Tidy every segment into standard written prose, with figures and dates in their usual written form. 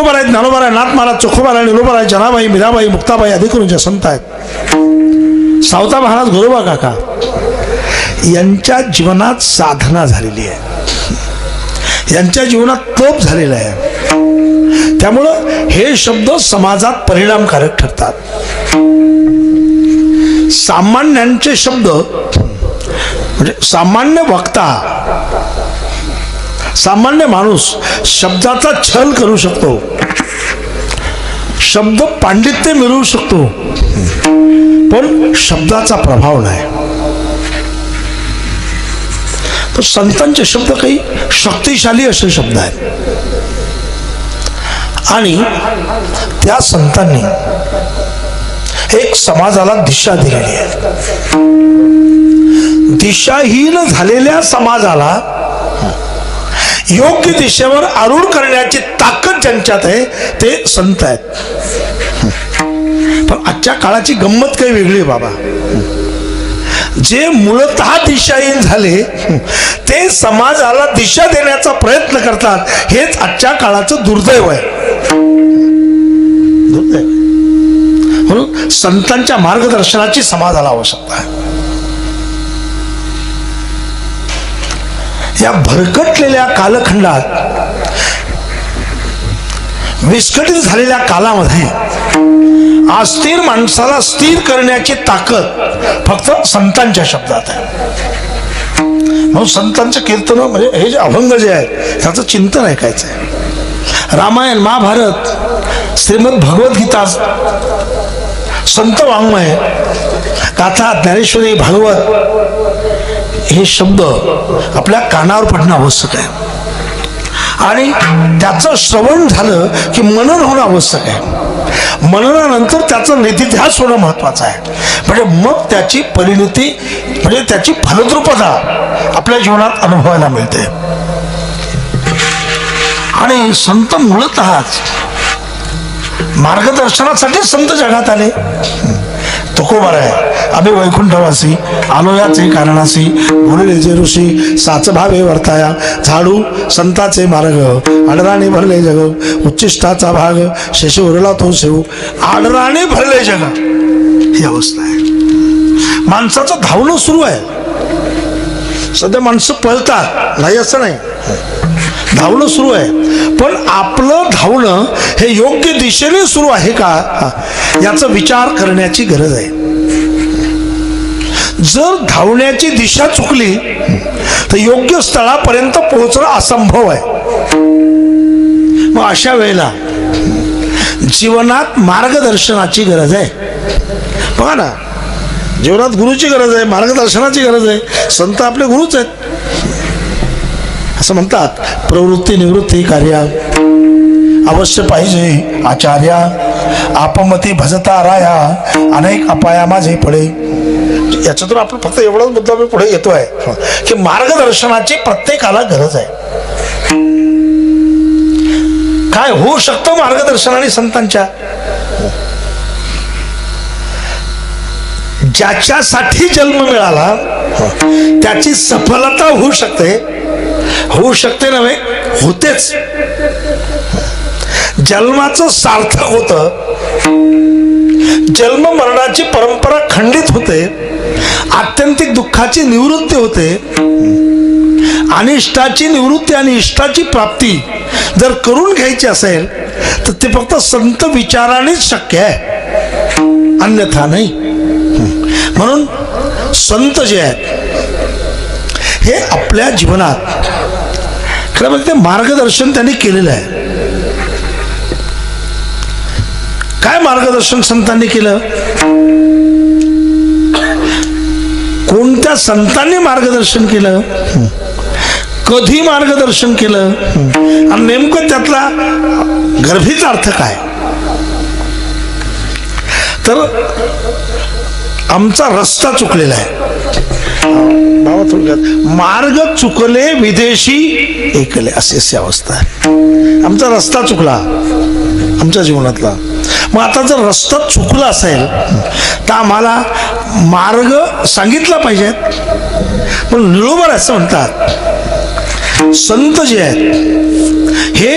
तुकोबार आहेत, ज्ञानोबार आहे, नाथ महाराज, चोखोबार आहे, निलोबार आहे, जनाबाई, मीराबाई, मुक्ताबाई आदी करून संत आहेत. सावता महाराज, गोरोबा काका यांच्या जीवनात साधना झालेली आहे, यांच्या जीवनात तप झालेला आहे. त्यामुळं हे शब्द समाजात परिणामकारक ठरतात. सामान्यांचे शब्द म्हणजे सामान्य वक्ता, सामान्य माणूस शब्दाचा छल करू शकतो, शब्द पांडित्य मिळवू शकतो, पण शब्दाचा प्रभाव नाही. तर संतांचे शब्द काही शक्तिशाली असे शब्द आहेत आणि त्या संतांनी एक समाजाला दिशा दिलेली आहे. दिशाहीन झालेल्या समाजाला योग्य दिशेवर आरूढ करण्याची ताकद ज्यांच्यात आहे ते संत आहेत. पण आजच्या काळाची गंमत काही वेगळी आहे बाबा. जे मूलतः दिशाहीन झाले ते समाजाला दिशा देण्याचा प्रयत्न करतात, हेच आजच्या काळाचं दुर्दैव आहे. दुर्दैव. म्हणून संतांच्या मार्गदर्शनाची समाजाला आवश्यकता आहे. या भरकटलेल्या कालखंडात, विस्कटीत झालेल्या कालामध्ये अस्थिर माणसाला स्थिर करण्याची ताकद फक्त संतांच्या शब्दात आहे. म्हणून संतांचं कीर्तन म्हणजे हे जे अभंग जे आहेत त्याचं चिंतन ऐकायचं आहे. रामायण, महाभारत, श्रीमद भगवद्गीता, संत वाङ्मय, गाथा, ज्ञानेश्वरी, भागवत हे शब्द आपल्या कानावर पडणं आवश्यक आहे आणि त्याचं श्रवण झालं की मनन होणं आवश्यक आहे. मननानंतर त्याचा निधिध्यास होणं महत्वाचं आहे. म्हणजे मग त्याची परिणती म्हणजे त्याची फलद्रुपता आपल्या जीवनात अनुभवायला मिळते. आणि संत मूलतःच मार्गदर्शनासाठी संत जगात आले. तुकोबार आहे, आम्ही वैकुंठवासी आलो याचे कारणासी, बोलले जे ऋषी साच भावे वर्ताया, झाडू संताचे मार्ग, आडराने भरले जग, उच्चिष्टाचा भाग शेष उरला तो शिव, आडराने भरले जग. ही अवस्था आहे. माणसाचं धावणं सुरू आहे. सध्या माणसं पळतात नाही असं नाही, धावणं सुरू आहे. पण आपलं धावणं हे योग्य दिशेने सुरू आहे का याचा विचार करण्याची गरज आहे. जर धावण्याची दिशा चुकली तर योग्य स्थळापर्यंत पोहोचणं असंभव आहे. मग अशा वेळेला जीवनात मार्गदर्शनाची गरज आहे. बघा ना, जीवनात गुरुची गरज आहे, मार्गदर्शनाची गरज आहे. संत आपले गुरुच आहेत. असं म्हणतात, प्रवृत्ती निवृत्ती कार्या अवश्य पाहिजे आचार्या, आपमती भजता राया, अनेक अपाया माझे पडे. याच्यातून आपण फक्त एवढाच मुद्दा मी पुढे येतोय की मार्गदर्शनाची प्रत्येकाला गरज आहे. काय होऊ शकतं मार्गदर्शनाने संतांच्या? ज्याच्यासाठी जन्म मिळाला त्याची सफलता होऊ शकते, होऊ शकते नव्हे होतेच. जन्माचं सार्थक होतं, जन्म मरणाची परंपरा खंडित होते, आत्यंतिक दुःखाची निवृत्ती होते. अनिष्टाची निवृत्ती आणि इष्टाची प्राप्ती जर करून घ्यायची असेल तर ते फक्त संत विचारानेच शक्य आहे, अन्यथा नाही. म्हणून संत जे आहेत हे आपल्या जीवनात खरं म्हणजे ते मार्गदर्शन त्यांनी केलेलं आहे. काय मार्गदर्शन संतांनी केलं? कोणत्या संतांनी मार्गदर्शन केलं, कधी मार्गदर्शन केलं आणि नेमकं त्यातला गर्भीचा अर्थ काय? तर आमचा रस्ता चुकलेला आहे बाबा. थोडक्यात मार्ग चुकले विदेशी ऐकले अशी अवस्था आहे. आमचा रस्ता चुकला आमच्या जीवनातला. मग आता जर रस्ता चुकला असेल तर आम्हाला मार्ग सांगितला पाहिजे. पण निळोबर असं म्हणतात, संत जे आहेत हे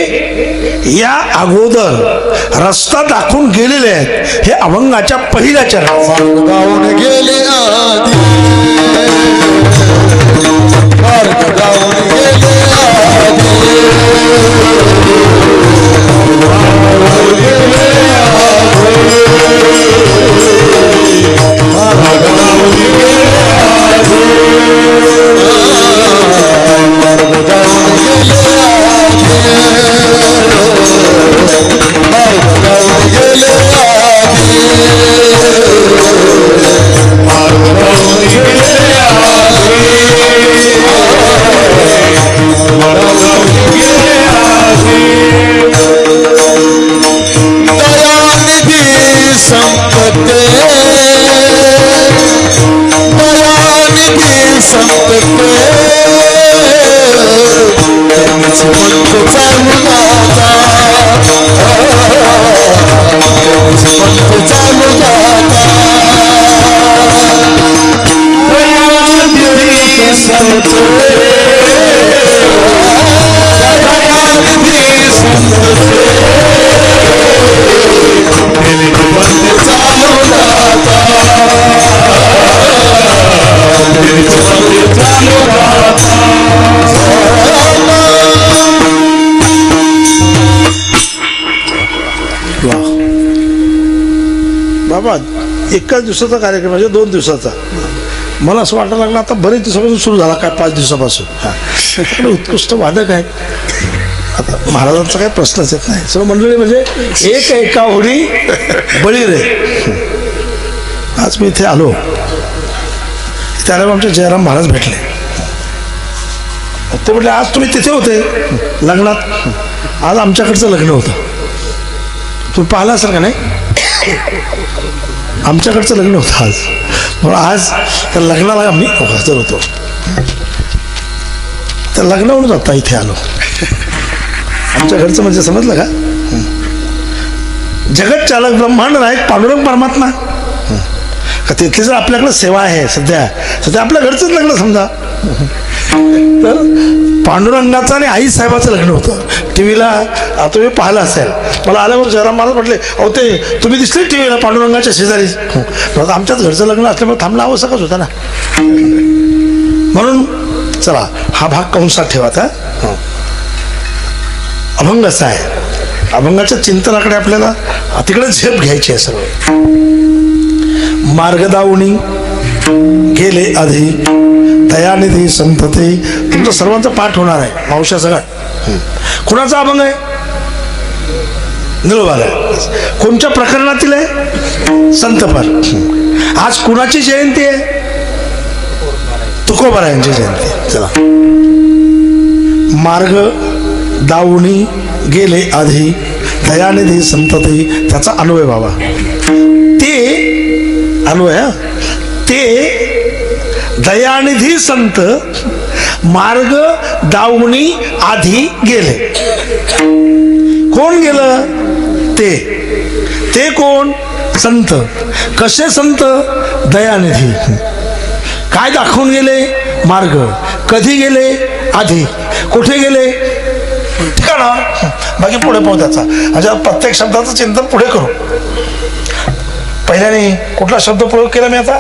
या अगोदर रस्ता दाखवून गेलेले आहेत. हे अभंगाच्या पहिल्या चरणात गाऊन गेले आधी, मार्ग गाऊन गेले आधी, बाबा एकाच दिवसाचा कार्यक्रम म्हणजे 2 दिवसाचा. मला असं वाटायला लागलं आता बरेच दिवसापासून सुरू झाला काय 5 दिवसापासून. हा उत्कृष्ट वादक आहेत. आता महाराजांचा काही प्रश्नच येत नाही. सर्व मंडळी म्हणजे एक एका होडी बळी रे. आज मी इथे आलो त्याला आमचे जयराम महाराज भेटले. ते म्हटले आज तुम्ही तिथे होते लग्नात. आज आमच्याकडचं लग्न होतं. तुम्ही पाहिलं असेल का नाही. आमच्याकडचं लग्न होतं आज. म्हणून आज त्या लग्नाला आम्ही हजर होतो. त्या लग्नावरून आता इथे आलो. आमच्या घरचं म्हणजे समजलं का. जगत चालक ब्रह्मांड नायक पांडुरंग परमात्मा का तिथली जर आपल्याकडे सेवा आहे सध्या आपल्या घरचंच लग्न समजा. तर पांडुरंगाचं आणि आई साहेबाचं लग्न होतं. टीव्हीला तुम्ही पाहिलं असेल. मला आल्यावर जयराम महाराज म्हटले अहो ते तुम्ही दिसले टीव्हीला पांडुरंगाच्या शेजारी. आमच्याच घरचं लग्न असल्यामुळे थांबणं आवश्यकच होतं ना. म्हणून चला हा भाग कंसात ठेवा. अभंग असा आहे. अभंगाच्या चिंतनाकडे आपल्याला तिकडे झेप घ्यायची आहे. सर्व मार्गदावणी गेले आधी दयानिधी संतते. तुमचं सर्वांचा पाठ होणार आहे. मावश्या सगळं कुणाचा अभंग आहे. निळवाला. कोणत्या प्रकरणातील आहे. संतपर. आज कुणाची जयंती आहे. तुकोबारायांची जयंती. चला मार्ग दावणी गेले आधी दयानिधी संतते. त्याचा अन्वय बाबा ते अन्वय. ते दयानिधी संत मार्ग दावणी आधी गेले. कोण गेलं. ते कोण. संत. कसे संत. दयानिधी. काय दाखवून गेले. मार्ग. कधी गेले. आधी. कुठे गेले. ठिकाणावर. बाकी पुढे पाहू त्याचा. म्हणजे प्रत्येक शब्दाचं चिंतन पुढे करू. पहिल्याने कुठला शब्द प्रयोग केला मी आता.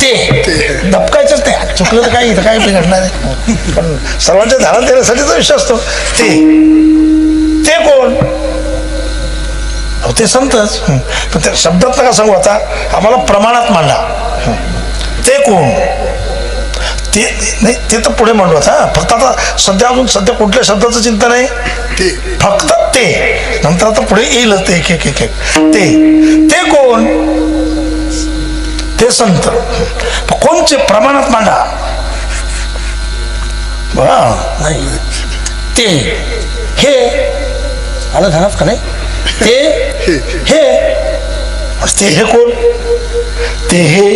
ते दबकायचंच नाही. चुकलं तर काही काही बिघडणार नाही. पण सर्वांच्या धारण देण्यासाठीचा विषय असतो. ते कोण. ते संतच. पण त्या शब्दात नका सांगू. आता आम्हाला प्रमाणात मांडा. ते कोण. ते नाही ते तर पुढे मांडू. आता फक्त आता सध्या कुठल्या शब्दाचं चिंतन आहे. फक्त ते. नंतर आता पुढे येईल ते एक एक ते कोण. ते संत. कोणचे प्रमाणात मांडा. नाही ते हे आलं ध्यानात का नाही. ते हे कोण. ते हे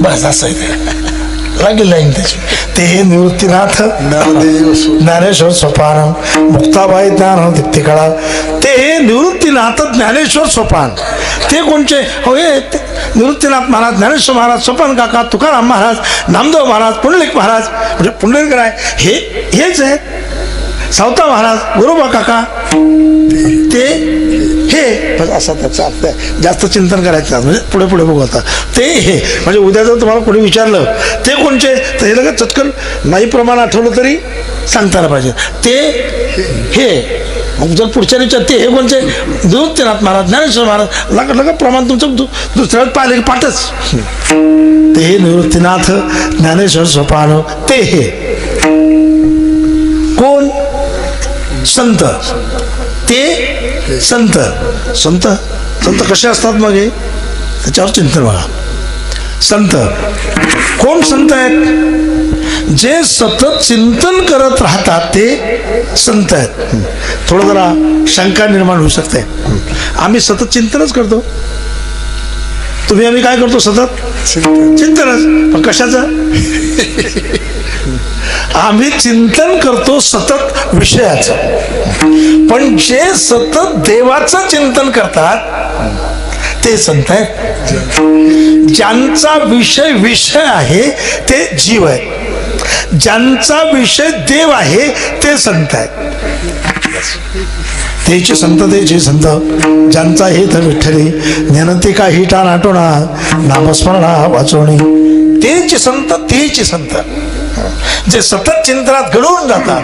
बस असं आहे. लागली लाईन त्याची. ते निवृत्तीनाथ ज्ञानेश्वर सोपान मुक्ताबाई ज्ञान दीप्तिकाळा. ते निवृत्तीनाथ ज्ञानेश्वर सोपान ते कोणचे? हो हे निवृत्तीनाथ महाराज, ज्ञानेश्वर महाराज, सोपान काका, तुकाराम महाराज, नामदेव महाराज, पुंडलिक महाराज म्हणजे पुंडलिक राय हेच आहेत. सावता महाराज, गुरुबा काका ते हे असा त्याचा अर्थ आहे. जास्त चिंतन करायचं म्हणजे पुढे पुढे बघू आता. ते हे म्हणजे उद्या जर तुम्हाला कोणी विचारलं ते कोणचे तर हे लगेच चटकन नाही प्रमाण आठवलं तरी सांगताना पाहिजे. ते हे मग जर पुढच्या विचार ते हे कोणचे? निवृत्तीनाथ महाराज, ज्ञानेश्वर महाराज लगेच प्रमाण तुमचं दुसऱ्यात पाहिले की पाठच. ते हे निवृत्तीनाथ ज्ञानेश्वर सोपान ते हे कोण? संत. ते संत. संत संत कसे असतात मग हे त्याच्यावर चिंतन बघा. संत कोण संत आहेत? जे सतत चिंतन करत राहतात ते संत आहेत. थोडं जरा शंका निर्माण होऊ शकते. आम्ही सतत चिंतनच करतो. तुम्ही आम्ही काय करतो? सतत चिंतनच. पण कशाचं? आम्ही चिंतन करतो सतत विषयाचं. पण जे सतत देवाचं चिंतन करतात ते संत आहेत. ज्यांचा विषय आहे ते जीव आहे. ज्यांचा विषय देव आहे ते संत आहेत. तेचे संत तेचे संत ज्यांचा हेत विठ्ठली नेनती काही टाण आठवणा नामस्मरणा वाचवणी. तेचे संत तेचे संत जे सतत चिंतनात घडवून जातात.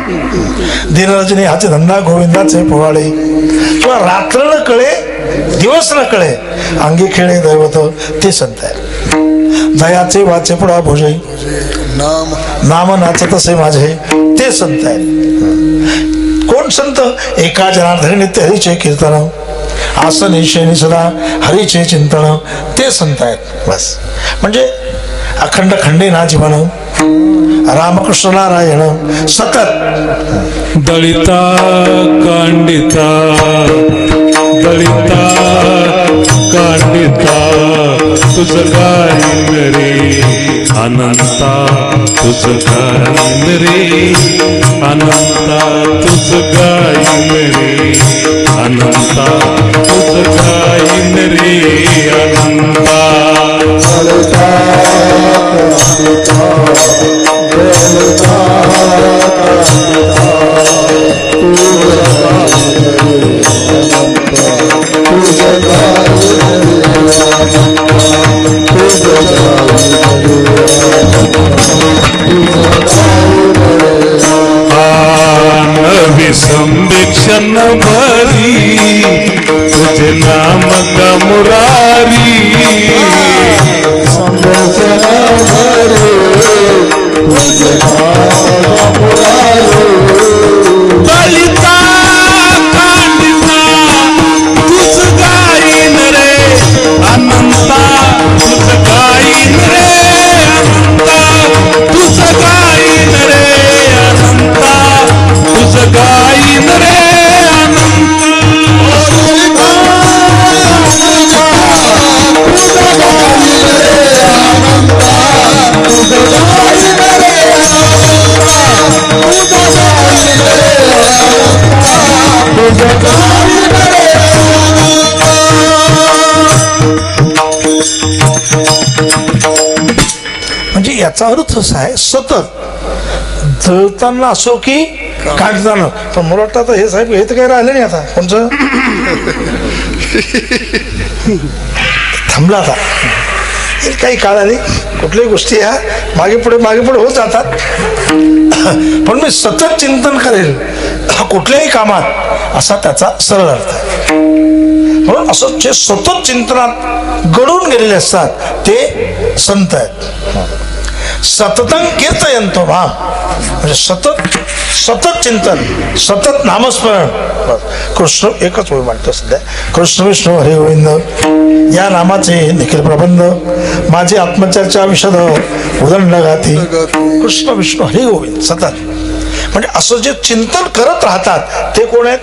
दिनरजनी हाचे धंदा गोविंदाचे पोवाडे किंवा रात्र न कळे दिवस न कळे अंगी खेळे दैवत ते संत आहे. दयाचे वाचे पुढा भोजे नाम नाचत असे माझे ते संत आहेत. कोण संत? एका जनार्दनी नित्य हरीचे कीर्तन आसन ईशेनी सदा हरीचे चिंतन ते संत आहेत. बस म्हणजे अखंड खंडे ना जीवन रामकृष्ण नारायण सतत. दलिता कांडिता दलिता कांडिता तुझ गाईन रे अनंता तुझ गाईन रे अनंता तुझ गाईन रे अनंता तुझ गाईन रे अनंता. संदीक्षण भरी तुझे नाम का मुरारी दलिता कांडिता तुझ गाईन रे अनंता तुझ गाईन रे अनंता तुझ गाईन रे अनंता तुझ गाईन रे म्हणजे याचा अर्थ असा आहे सतत जळताना असो की काढताना. पण मला वाटतं आता हे साहेब हे तर काही राहिलं नाही आता कोणचं थांबला आता. काही काळाने कुठल्याही गोष्टी ह्या मागे पुढे होत जातात. पण मी सतत चिंतन करेल कुठल्याही कामात असा त्याचा सरळ अर्थ आहे. म्हणून असं जे सतत चिंतनात घडून गेलेले असतात ते संत आहेत. सततं कीर्तयन्तो माम म्हणजे सतत चिंतन सतत नामस्मरण. कृष्ण एकच ओळ म्हणतो सध्या कृष्ण विष्णू हरे गोविंद या नामाचे निखिल प्रबंध माझी आत्मचर्चा विशद उदंड गाती कृष्ण विष्णू हरे गोविंद सतत. म्हणजे असं जे चिंतन करत राहतात ते कोण आहेत?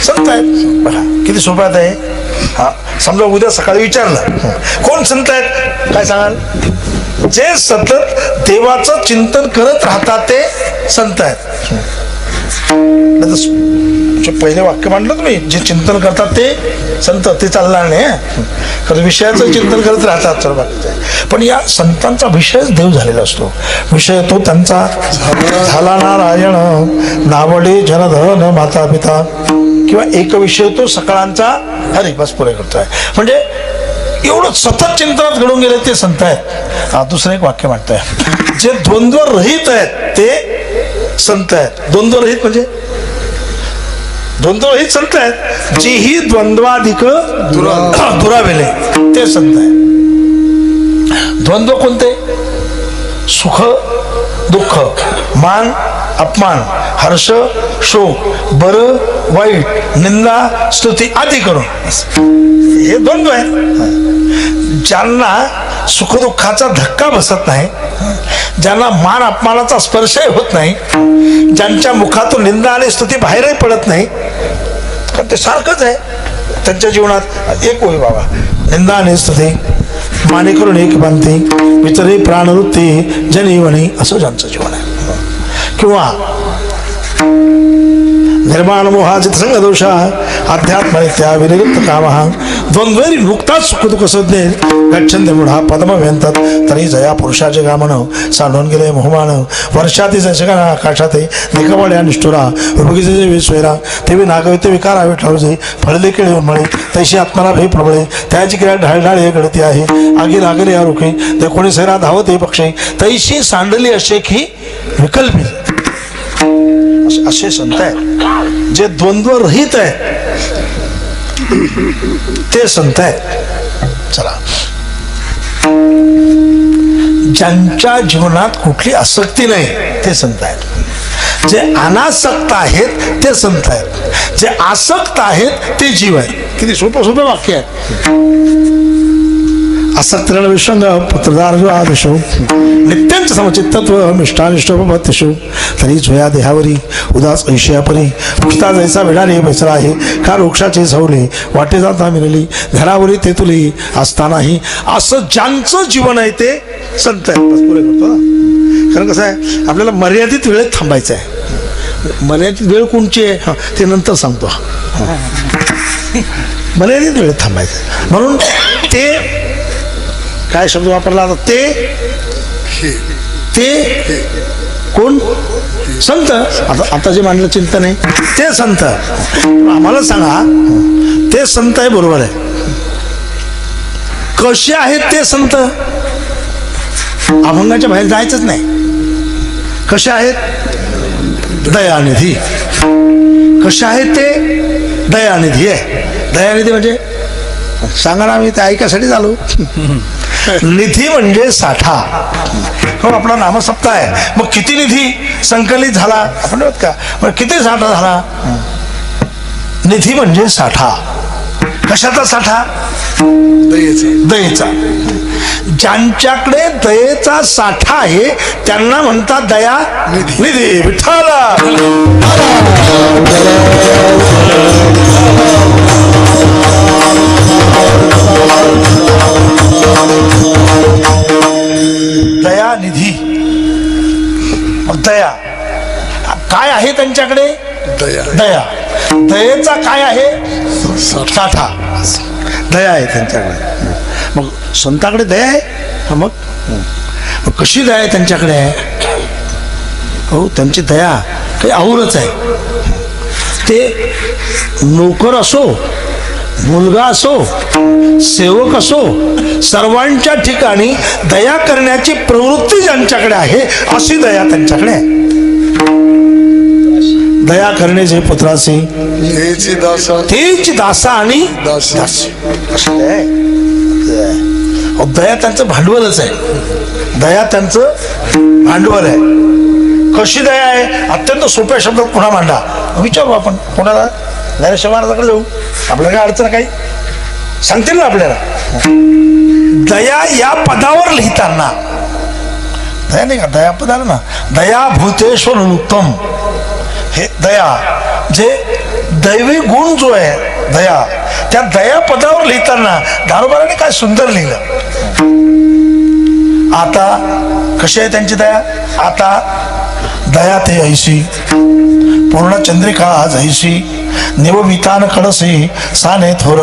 संत आहेत. बघा किती सोप्यात आहे. हा समजा उद्या सकाळी विचारलं कोण संत आहेत काय सांगाल? जे सतत देवाचं चिंतन करत राहतात ते संत आहेत. पहिले वाक्य मांडलं तुम्ही, जे चिंतन करतात ते संत, ते चालणार नाही. कारण विषयाचं चिंतन करत राहतात सर्व. पण या संतांचा विषयच देव झालेला असतो. विषय तो त्यांचा झाला नारायण, नावडे जनधन माता पिता, किंवा एक विषय तो सकाळांचा हरी, बस पुरे करतोय. म्हणजे एवढं सतत चिंतनात घडून गेले ते संत आहेत. दुसरं एक वाक्य म्हणतोय, जे द्वंद्व रहित आहेत ते संत आहेत. द्वंद्व रहित म्हणजे द्वंद्व रहित संत आहेत. जी ही द्वंद्वाधिक दुरावेले ते संत आहेत. द्वंद्व कोणते? सुख दुःख, मान अपमान, हर्ष शोक, बरं वाईट, निंदा स्तुती आदी करून, हे द्वंद्व आहे. ज्यांना सुखदुःखाचा धक्का बसत नाही, ज्यांना मान अपमानाचा स्पर्शही होत नाही, ज्यांच्या मुखातून निंदा आणि स्तुती बाहेरही पडत नाही, कारण ते सारखंच आहे त्यांच्या जीवनात. एक होई बाबा, निंदा आणि स्तुती माने करून एक बांधते, विचारे प्राणवृत्ती जनीवनी, असं ज्यांचं जीवन आहे. किंवा निर्माण मोहाजित संग दोषा अध्यात्म नित्या विनिवृत्त कामः द्वंद्वैरी मुक्ता सुख दुःख संज्ञे गच्छन्ते मूढा पदम व्यंतात तरी जया पुरुषाचे गामन सांडून गेले मोहमान वर्षाती जशकाना आकाशाते निकवड्या निष्ठुरा उपगिजे विश्वेरा तेवी नागविते विकार हवे ठरवजे फळले केळे उन्मळे तैशी आत्माला भे प्रबळे त्याची क्रिया ढाळढाळ घडती आहे. आगी लागले या रुखे ते कोणी सैरा धावते पक्षी तैशी सांडली असे की विकल्पी. असे संत आहेत जे द्वंद्व रहित आहे ते संत आहेत. चला, ज्यांच्या जीवनात कुठली आसक्ती नाही ते संत आहेत. जे अनासक्त आहेत ते संत आहेत. जे आसक्त आहेत ते जीव आहेत. किती सोपं वाक्य आहे. असक्तरण विश्वंग पुत्रदार आदर्शो नित्यांच समचित्तत्व मिष्टानिष्टोपत्तिषु तरी जोया देहावरी उदास ऐशयापरी पुष्ता जैसा विडारे बैसला आहे का वृक्षाचे झवले वाटे जाता मिळली घरावरी ते तुली असतानाही. असं ज्यांचं जीवन आहे ते संत आहे. बस पुरे करतो. कारण कसं आहे, आपल्याला मर्यादित वेळेत थांबायचं आहे. मर्यादित वेळ कोणची आहे ते नंतर सांगतो. मर्यादित वेळेत थांबायचं म्हणून ते काय शब्द वापरला आता, ते कोण संत. आता जे मांडलं चिंतन आहे ते संत. आम्हाला सांगा, ते संत आहे बरोबर आहे. कसे आहेत ते संत? अभंगाच्या बाहेर जायचंच नाही. कसे आहेत? दयानिधी. कसे आहेत ते? दयानिधी आहे. दयानिधी म्हणजे सांगा ना, आम्ही ते ऐकायसाठी झालो. निधी म्हणजे साठा. हो, आपला नामसप्ताह आहे. मग किती निधी संकलित झाला आपण म्हणत का? मग किती साठा झाला? निधी म्हणजे साठा. कशाचा साठा? दयेचा. ज्यांच्याकडे दयेचा साठा आहे त्यांना म्हणतात दया निधी. विठ्ठला दया निधी. दया काय आहे त्यांच्याकडे? दया. दयेचा काय आहे? साठा. दया आहे त्यांच्याकडे. मग संताकडे दया आहे. मग कशी दया आहे त्यांच्याकडे? हो, त्यांची दया काही औरच आहे. ते नोकर असो, मुलगा असो, सेवक असो, सर्वांच्या ठिकाणी दया करण्याची प्रवृत्ती ज्यांच्याकडे आहे अशी दया त्यांच्याकडे आहे. दया करणे जे पुत्रासी तेच दासा आणि दासी. दया त्यांचं भांडवलच आहे. दया त्यांचं भांडवल आहे. कशी दया आहे? अत्यंत सोप्या शब्दात पुन्हा मांडा. विचारू आपण कोणाला, ज्ञानेश्वर महाराजांकडे जाऊ. आपल्याला काय अडचण काही सांगतील ना आपल्याला. दया या पदावर लिहिताना, दया नाही का, दया पद आलं ना, दया भूतेश्वर उत्तम. हे दया जे दैवी गुण जो आहे दया, त्या दया पदावर लिहिताना दारोबाराने काय सुंदर लिहिलं. आता कशी आहे त्यांची दया? आता दया ते ऐशी पूर्ण चंद्रिका आज ऐशी निववितान कडसे साने थोर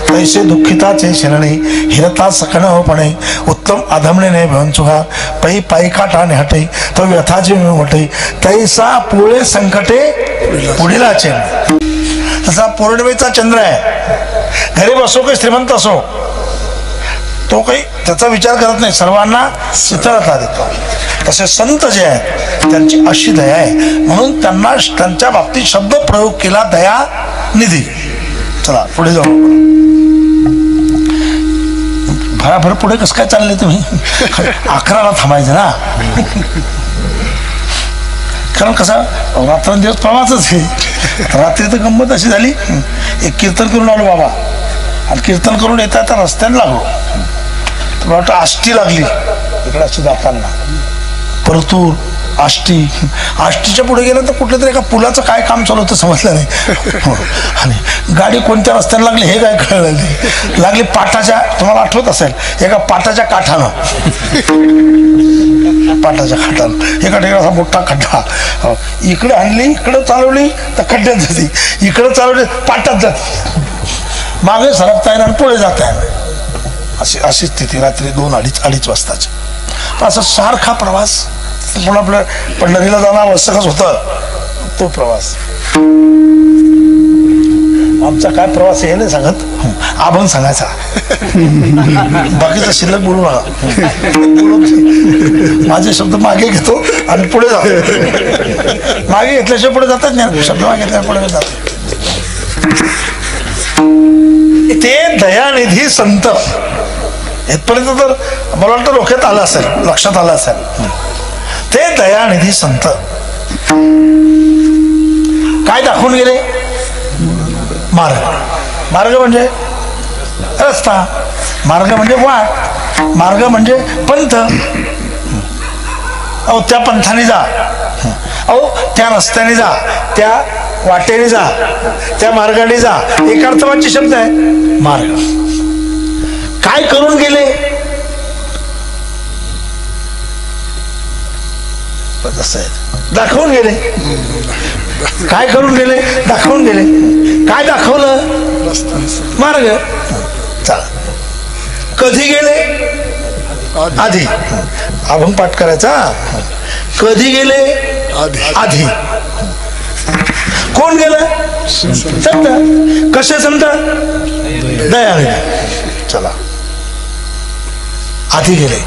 तैसे दुःखिताचे शरणे हिरता सकणपणे उत्तम अधमणे भंचुहा पै पायी काठाने हटे तो व्यथाचे वटे तैसा पोळे संकटे पुढीलाचे. तसा पौर्णिमेचा चंद्र आहे, गरीब असो की श्रीमंत असो तो काही त्याचा विचार करत नाही, सर्वांना शीतलता देतो. तसे संत जे आहेत त्यांची अशी दया आहे, म्हणून त्यांना त्यांच्या बाबतीत शब्द प्रयोग केला दया निधी. चला पुढे जाऊ. भराभर पुढे कसं काय चालले तुम्ही? 11ला थांबायचं ना, कारण कसा रात्रंदिवस प्रवासच आहे. रात्री तर गंमत अशी झाली, एक कीर्तन करून आलो बाबा, आणि कीर्तन करून येता येता रस्त्याने लागलो, मला वाटतं आष्टी लागली इकडे अशी जाताना. परतूर आष्टीच्या पुढे गेलं तर कुठल्या तरी एका पुलाचं काय काम चालू होतं समजलं नाही. आणि गाडी कोणत्या रस्त्याने लागली हे काय कळलं नाही. लागली पाटाच्या, तुम्हाला आठवत असेल, एका पाटाच्या काठानं एका ठिकाणी असा मोठा खड्डा, इकडे आणली इकडे चालवली तर खड्ड्यात जाते, इकडे चालवली पाटात जाते, मागे सरकता येणार पुढे जाता येणार. अशी स्थिती रात्री 2-2:30 वाजताची. असा सारखा प्रवास, पुन्हा आपल्या पंढरीला जाणं आवश्यकच होतं, तो प्रवास. आमचा काय प्रवास हे नाही सांगत, आभंग सांगायचा, बाकीचा शिल्लक बोलू नका. माझे शब्द मागे घेतो आणि पुढे जातो. मागे घेतल्याशिवाय पुढे जातात नाही, शब्द मागे घेतल्याशिवाय पुढे जातात. ते दयानिधी संत इथपर्यंत तर मला वाटतं डोक्यात आलं असेल, लक्षात आलं असेल. ते दयानिधी संत काय दाखवून गेले? मार्ग म्हणजे रस्ता, मार्ग म्हणजे वाट, मार्ग म्हणजे पंथ. अहो त्या पंथाने जा, अहो त्या रस्त्याने जा, त्या वाटेने जा, त्या मार्गाने जा, एक अर्थवाची शब्द आहे मार्ग. काय करून गेले? दाखवून गेले. काय करून गेले? दाखवून गेले. काय दाखवलं? मार्ग. चला, कधी गेले? आधी. अभंग पाठ करायचा. कधी गेले? आधी. कोण गेलं? संत. कसे संत? दयानिधी. चला, आधी गेले.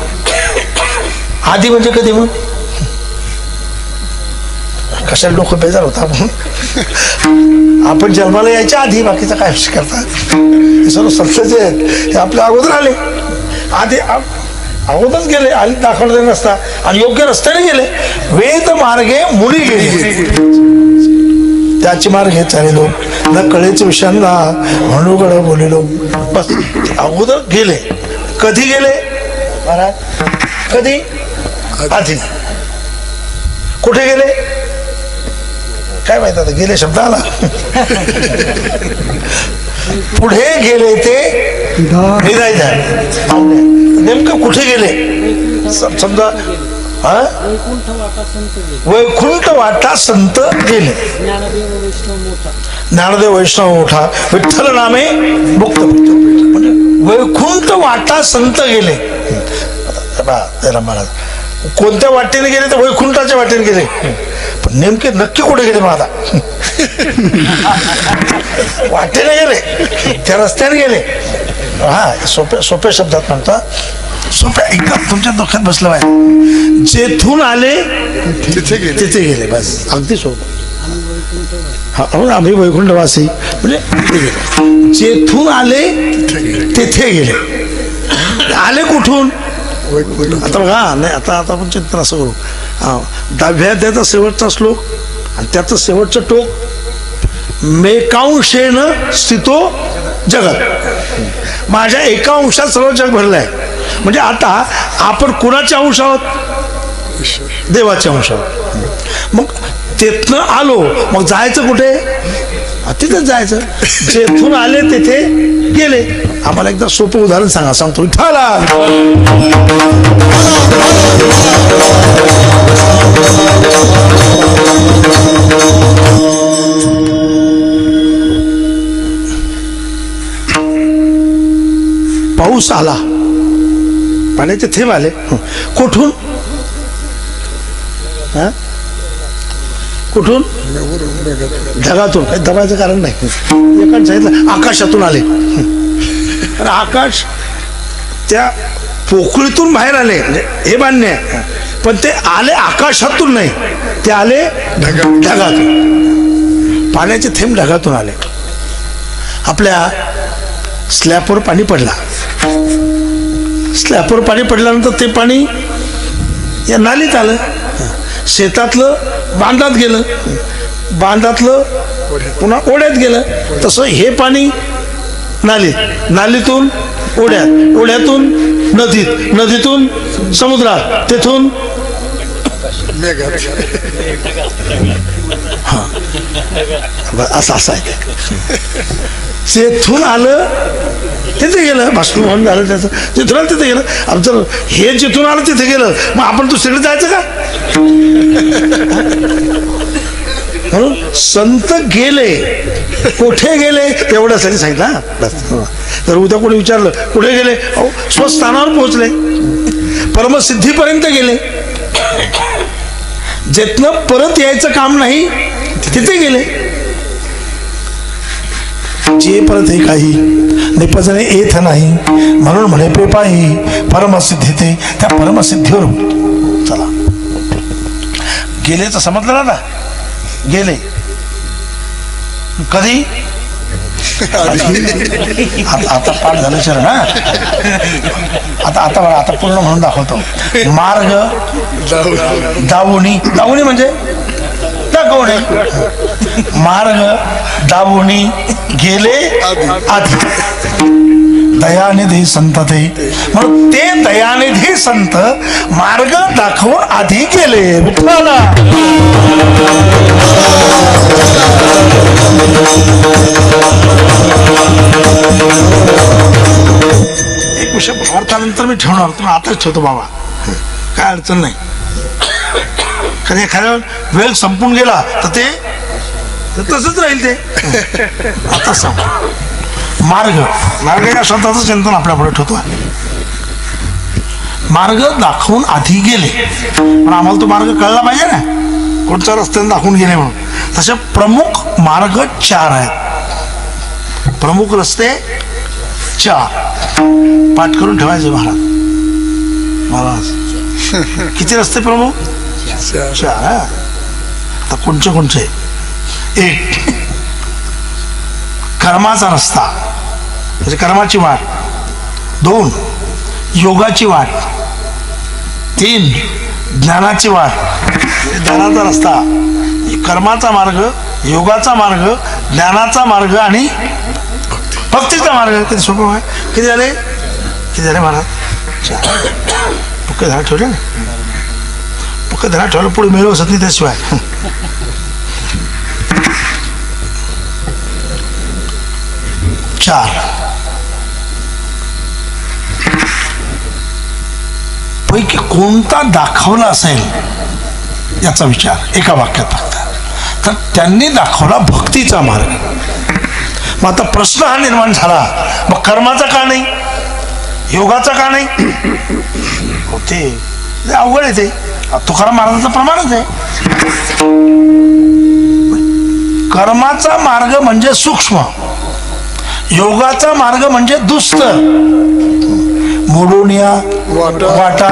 आधी म्हणजे कधी? मग कशाला डोकं बेजार होता आपण जन्माला यायच्या आधी बाकीचा काय विषय करतात. हे सर्व संस्थेचे आहेत, हे आपल्या अगोदर आले, आधी अगोदरच गेले, आधी दाखवलं नसता आणि योग्य रस्त्याने गेले. वेद मार्गे मुली गेले, त्याची मार्गे चालेलो न कळेच विषयांना म्हणू गड बोलेलो. बस अगोदर गेले. कधी गेले महाराज? कधी? आधी. कुठे गेले? काय माहित आता, गेले शब्द आला. पुढे गेले ते नेमकं कुठे गेले? समजा वैकुंठ वाटा संत गेले. ज्ञानदेव वैष्णव मोठा विठ्ठल नामे मुक्त. म्हणजे वैकुंठ वाटा संत गेले. महाराज कोणत्या वाटेने गेले? तर वैकुंठाच्या वाटेने गेले. पण नेमके नक्की कुठे गेले? मग आता वाटेने गेले, त्या रस्त्याने गेले. हा, सोप्या शब्दात म्हणता, सोप्या एकदम तुमच्या डोक्यात बसलं पाहिजे. जेथून आले तिथे गेले. बस अगदी सोपं. आम्ही वैकुंठवासी म्हणजे जेथून आले तेथे गेले. आले कुठून? आता बघा, नाही आता आपण चिंतन असं करू. 10व्या अध्यायाचा शेवटचा श्लोक आणि त्याचं शेवटचं टोक, मेकांशेन स्थितो जगत. माझ्या एका अंशात सर्व जग भरलं आहे. म्हणजे आता आपण कुणाचे अंश आहोत? देवाचे अंश आहोत. मग तिथनं आलो, मग जायचं कुठे? तिथेच जायचं. जेथून आले तिथे गेले. आम्हाला एकदा सोपं उदाहरण सांगा. सांगतो विठ्ठला. पाऊस आला, पाण्याचे थेंब आले. कुठून? कुठून? ढगातून. काही दबायचं कारण नाही. एकाने सांगितलं आकाशातून आले. आणि आकाश त्या पोकळीतून बाहेर आले, हे मान्य आहे. पण ते आले आकाशातून नाही, ते आले ढगातून. पाण्याचे थेंब ढगातून आले. आपल्या स्लॅबवर पाणी पडला. स्लॅबवर पाणी पडल्यानंतर ते पाणी या नालीत आलं. शेतातलं बांधात गेलं, बांधातलं पुन्हा ओढ्यात गेलं. तसं हे पाणी नालीत, नालीतून ओढ्यात, ओढ्यातून नदीत, नदीतून समुद्रात, तेथून असं आहे. तेथून आलं तिथे गेलं, बाष्पीभवन झालं त्याचं. तिथून आलं तिथे गेलं. आमचं हे जिथून आलं तिथे गेलं, मग आपण दुसरीकडे जायचं का? म्हणून संत गेले, कुठे गेले एवढ्यासाठी सांगितलं. जर उद्या कोणी विचारलं कुठे गेले, अहो स्वस्थानावर पोहोचले, परमसिद्धीपर्यंत गेले. जेथनं परत यायचं काम नाही तिथे गेले. जे परत हे काही निपजणे येत नाही, म्हणून म्हणे पे पायी परमसिद्धी ते. त्या परमसिद्धीवर चला गेले तर समजलं ना. गेले कधी? आता पाठ झालं शरण. आता आता आता पूर्ण म्हणून दाखवतो. मार्ग दावुनी, दावुनी म्हणजे दाखवणे. मार्ग दावुनी गेले आधी. दयानिधी संत ते, म्हणून ते दयानिधी संत मार्ग दाखवून आधी गेले. विठ्ठला. एक विषय भावार्थानंतर मी ठेवणार, तुम्ही आताच ठेवतो बाबा, काय अडचण नाही. कधी एखाद्या वेळ संपून गेला तर ते तसंच राहील. ते आता सांग. मार्ग, मार्ग या शब्दाचं चिंतन आपल्या पुढे ठेवतो. मार्ग दाखवून आधी गेले, पण आम्हाला तो मार्ग कळला पाहिजे ना, कोणत्या रस्त्याने दाखवून गेले म्हणून. तसे प्रमुख मार्ग 4 आहेत. प्रमुख रस्ते 4 पाठ करून ठेवायचे. महाराज महाराज किती रस्ते प्रमुख? 4. आता कोणचे कोणचे? 1 कर्माचा रस्ता, म्हणजे कर्माची वाट. 2 योगाची वाट. 3 ज्ञानाची वाट, ज्ञानाचा रस्ता. कर्माचा मार्ग, योगाचा मार्ग, ज्ञानाचा मार्ग आणि भक्तीचा मार्ग. किती सोपं आहे. किती झाले? किती झाले महाराज? 4. पक्के धडा ठेवले ना. पक्के धडा ठेवलं पुढे मिळवू शकत नाही त्याशिवाय. 4 पैकी कोणता दाखवला असेल याचा विचार एका वाक्यात फक्त. तर त्यांनी दाखवला भक्तीचा मार्ग. मग आता प्रश्न हा निर्माण झाला, मग कर्माचा का नाही, योगाचा का नाही? होते अवघड आहे. ते तुकाराम महाराजांचं प्रमाणच आहे. कर्माचा मार्ग म्हणजे सूक्ष्म, योगाचा मार्ग म्हणजे दुस्तर. मोडून या वाटा.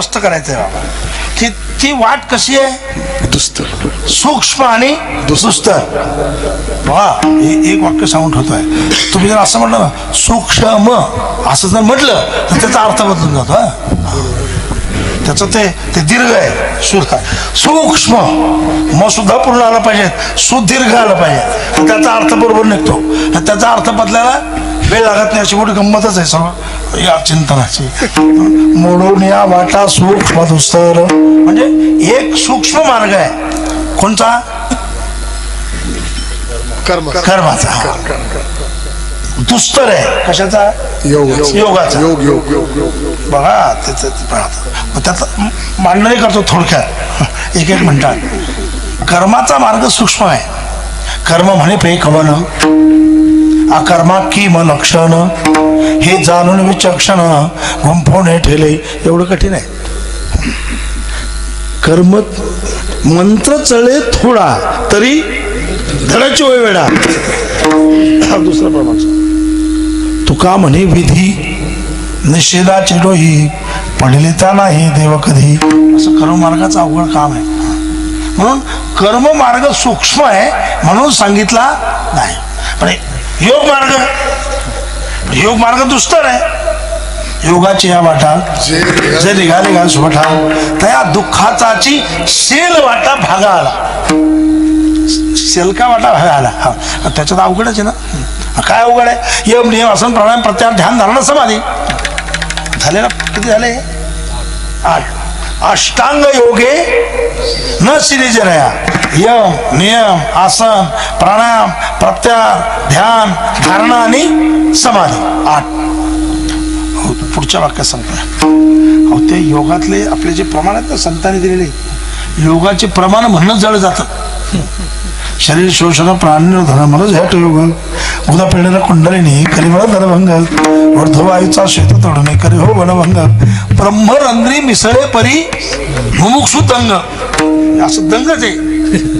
स्पष्ट करायचंय बाबा की ती वाट कशी आहे, दुस्तर सूक्ष्म आणि दुस्तर. बघा एक वाक्य सांगून ठेवतोय, तुम्ही जर असं म्हटलं ना सूक्ष्म असं जर म्हटलं तर त्याचा अर्थ बदलून जातो. त्याचं ते दीर्घ आहे, सुद्धा सूक्ष्म मग सुद्धा पूर्ण आला पाहिजे, सुदीर्घ आला पाहिजे, त्याचा अर्थ बरोबर निघतो. त्याचा अर्थ बदलायला वेळ लागत नाही, अशी मोठी गंमतच आहे सर्व या चिंतनाची. मोडून या वाटा सूक्ष्म दुस्तर, म्हणजे एक सूक्ष्म मार्ग आहे कोणता, कर्माचा. दुस्तर आहे कशाचा, योगाचा. बघा त्याचं मांडणी करतो थोडक्यात. एक म्हणतात कर्माचा मार्ग सूक्ष्म आहे. कर्म म्हणे पे कवन अकर्मा की म लक्षण, हे जाणून विचक्षण गुंफवणे ठेले. एवढं कठीण आहे. कर्म मंत्र चळे थोडा तरी धडाची ओय वेडा. दुसरा प्रमाण तुका म्हणे विधी निषेधाची डोही पडलिता नाही देव कधी. असं कर्ममार्गाचं अवघड काम आहे. म्हणून कर्म मार्ग सूक्ष्म आहे म्हणून सांगितला नाही. पण योग मार्ग दुस्तर आहे. योगाची या वाटा जे निघाले घाल सुभठा, त्या दुःखाचाची शेल वाटा भागा आला. शेलका वाटा भागा आला. त्याच्यात अवघडच आहे ना. काय अवघड आहे, यम नियम आसन प्राणायाम प्रत्याहार ध्यान धारणा समाधी झाले ना. किती झाले, 8. अष्टांग योगे न सिरिजरया, यम नियम आसन प्राणायाम प्रत्याहार ध्यान धारणा आणि समाधी 8. पुढच्या वाक्यात सांगतोय ते योगातले आपले जे प्रमाण आहेत ना संतांनी दिलेले, योगाचे प्रमाण म्हणणं जड जातं. शरीर शोषण प्राण धन मन झट योग उदा पिढीला कुंडलिनी करिवळ धनभंग वर्धवायूचा शेत तोडणे करी हो वनभंग ब्रह्मरंध्री मिसळे परी मुमुक्षु दंग. असं दंगच आहे,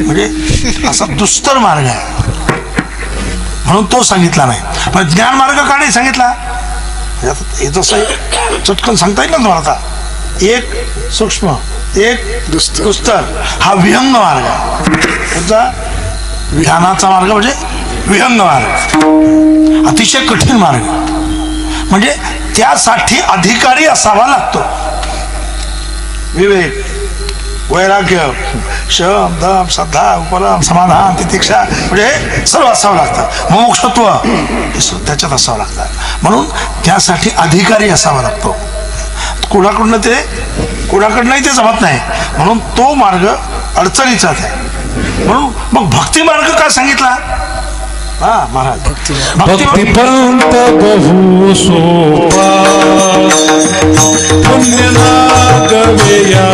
म्हणजे असा दुस्तर मार्ग आहे म्हणून तो सांगितला नाही. पण ज्ञान मार्ग का नाही सांगितला, हे जसं चटकन सांगता येईल ना तुम्हाला. आता एक सूक्ष्म एक दुस्तर हा विहंग मार्ग आहे. ध्यानाचा मार्ग म्हणजे विहंग मार्ग, अतिशय कठीण मार्ग. म्हणजे त्यासाठी अधिकारी असावा लागतो. विवेक वैराग्य शम दम श्रद्धा उपरम समाधान तितिक्षा म्हणजे सर्व असावं लागतं. मोक्षत्व त्याच्यात असावं लागतं. म्हणून त्यासाठी अधिकारी असावा लागतो. कुणाकडनंही ते जमत नाही. म्हणून तो मार्ग अडचणीचाच आहे. म्हणून मग भक्ती मार्ग का सांगितला, हा महाराज भक्ती पंथ बहु सोपा पुण्य लागवे या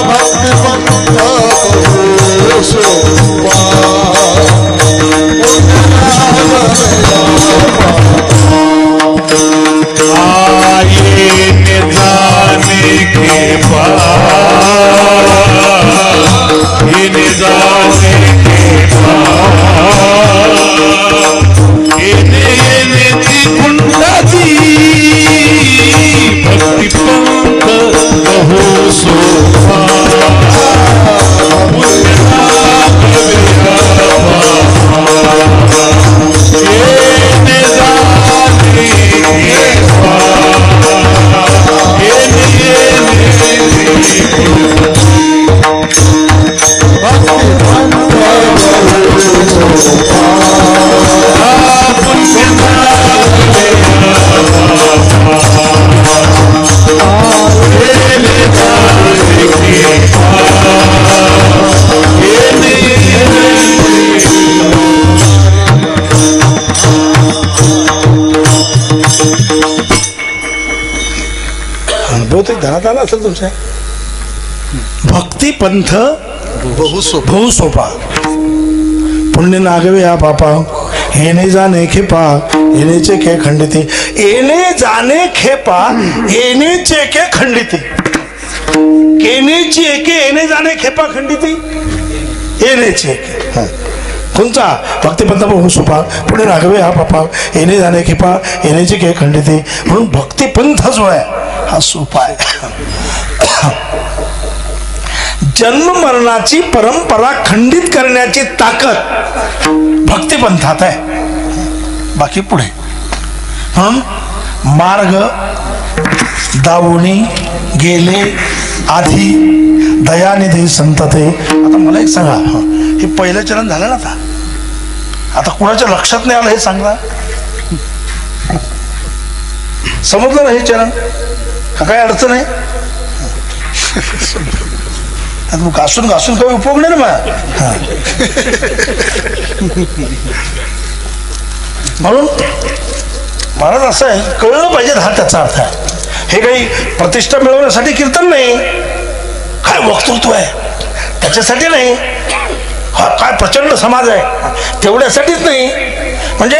भक्ती पंथ बहु सोपा आये निजाने के पास, ये निजाने के पास, ये कुंडा दी भक्ति पंथ बहु सोपा बहुतेक धनात आला असेल तुमच्या. भक्ती पंथ बहु सोपा पुण्य नागवे या पापा येणे जाणे खेपा येणेचे के खंडिते. येणे जाणे खेपा येणेचे के खंडिते. येणेची एके येणे जाणे खेपा खंडिते येणेचे एके. कोणता भक्तिपंथ बहु सोपा पुढे राघवे हा पापा येणे जाणे किपा येण्याची के खंडिते म्हणून भक्तिपंथ जो आहे हा सोपा आहे. जन्म मरणाची परंपरा खंडित करण्याची ताकद भक्तिपंथात आहे, बाकी पुढे. म्हणून मार्ग दावणी गेले आधी दयानिधी संतते. आता मला एक सांगा, हे पहिलं चरण झालं ना, आता कुणाच्या लक्षात नाही आलं हे सांगा. समजलं ना हे चरण? काय अडचण आहे? घासून घासून काही उपयोग नाही ना मला. म्हणून महाराज असं आहे, कळलं पाहिजे हा त्याचा अर्थ आहे. हे काही प्रतिष्ठा मिळवण्यासाठी कीर्तन नाही, काय वक्तृत्व आहे त्याच्यासाठी नाही, हा काय प्रचंड समाज आहे तेवढ्यासाठीच नाही. म्हणजे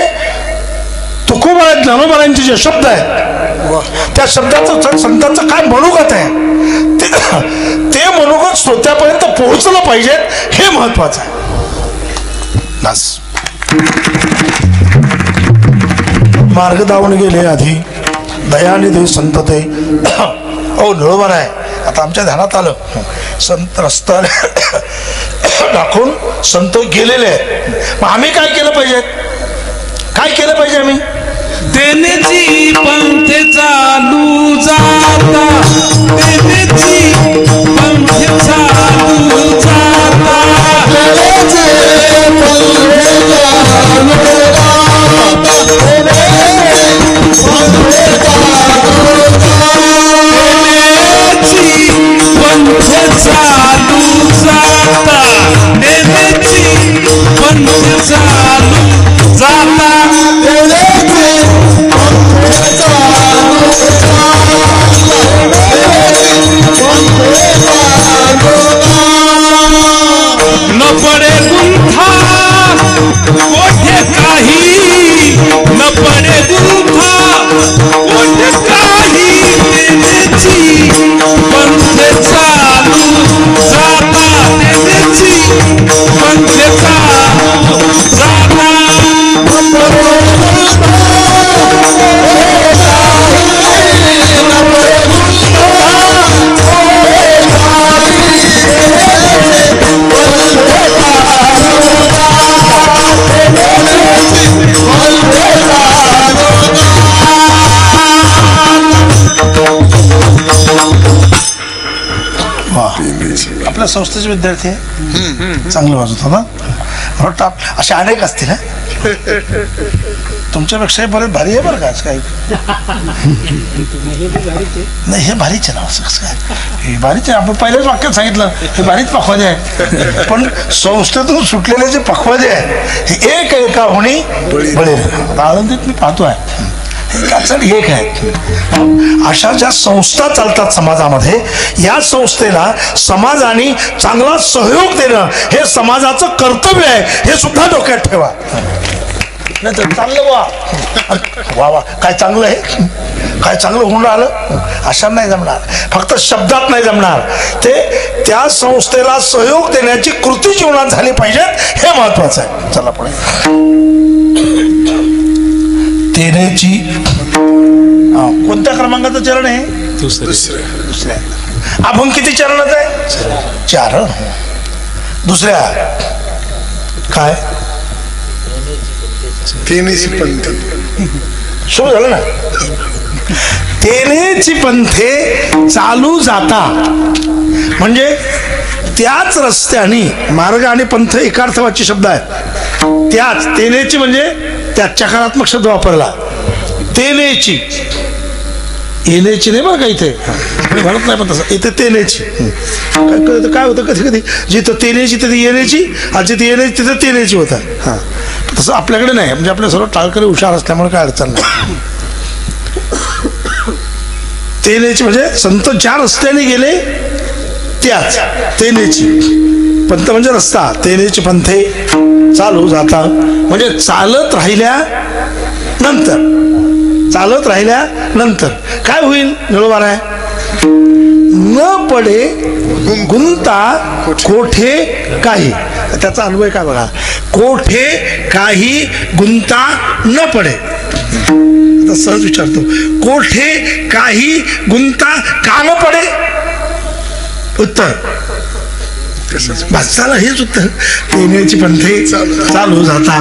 तुकोबा ज्ञानोबारांचे जे शब्द आहेत त्या शब्दाचं संतांचं काय मनोगत आहे ते मनोगत श्रोत्यापर्यंत पोहोचलं पाहिजे, हे महत्वाचं आहे. बस. मार्ग दावून गेले आधी दयानिधी संतते. ओ निळोबार आहे. आता आमच्या ध्यानात आलं, संत रस्ता दाखवून संत गेलेले आहेत. मग आम्ही काय केलं पाहिजे? काय केलं पाहिजे आम्ही? तेनेची पंथ चालू जाता, तेनेची पंथ चालू जाता, तेनेची पंथ चालू जाता, तेनेची पंथ चालू जाता. न पडे गुंठा कोठे काही, न पडे गुंठा कोठे काही, तेनेची पंथ चालू जाता, तेनेची पंथ चालू जाता. आपल्या संस्थेचे विद्यार्थी आहे, चांगलं वाजवत हो ना. वाटतं असे अनेक असतील ना, तुमच्यापेक्षाही बरेच भारी आहे बरं का. काही नाही, हे भारीच आहे ना. असं कसं काय? हे भारीच आहे. आपण पहिल्याच वाक्यात सांगितलं हे भारीच पखवाजे आहे. पण संस्थेतून सुटलेले जे पखवाजे आहे हे एक एका होणी बळे. आनंदीत मी पाहतो आहे एक आहे. अशा ज्या संस्था चालतात समाजामध्ये, या संस्थेला समाजाने चांगला सहयोग देणं हे समाजाचं कर्तव्य आहे, हे सुद्धा डोक्यात ठेवा. नाही तर चाललं वा वा काय चांगलं आहे, काय चांगलं होऊन राहिलं अशा नाही जमणार. फक्त शब्दात नाही जमणार, ते त्या संस्थेला सहयोग देण्याची कृती जीवनात झाली पाहिजेत, हे महत्वाचं आहे. चला पुढे. तेनेची कोणत्या क्रमांकाचं चरण आहे? दुसऱ्या. अभंग किती चरणात आहे? 4. दुसऱ्या काय? तेनेची पंथ सुरू झालं ना. तेनेची पंथे चालू जाता म्हणजे त्याच रस्त्याने, मार्ग आणि पंथ एकार्थवाची शब्द आहेत. त्याच तेनेची म्हणजे त्याच चकारात्मक शब्द वापरला. तेनेची, येण्याची नाही बरं का इथे म्हणत नाही, पण तसं इथे तेनेची. काय होतं कधी कधी जिथं तेनेची तिथे येण्याची, आणि जिथे येण्याची तिथे तेनेची होतं. हां, तसं आपल्याकडे नाही. म्हणजे आपल्या सर्व टाळकरी हुशार असल्यामुळे काय अडचण नाही. तेनेची म्हणजे संत ज्या रस्त्याने गेले त्याच तेनेची. पंथ म्हणजे रस्ता, तेनेची पंथे चालू जाता म्हणजे चालत राहिल्यानंतर काय होईल? निळोबार आहे. न पडे गुंता कोठे काही. त्याचा अनुभव काय बघा. कोठे काही गुंता न पडे. आता सहज विचारतो, कोठे काही गुंता का न पडे? उत्तर बसाला हेच उत्तर. येण्याची पंथे चालू जाता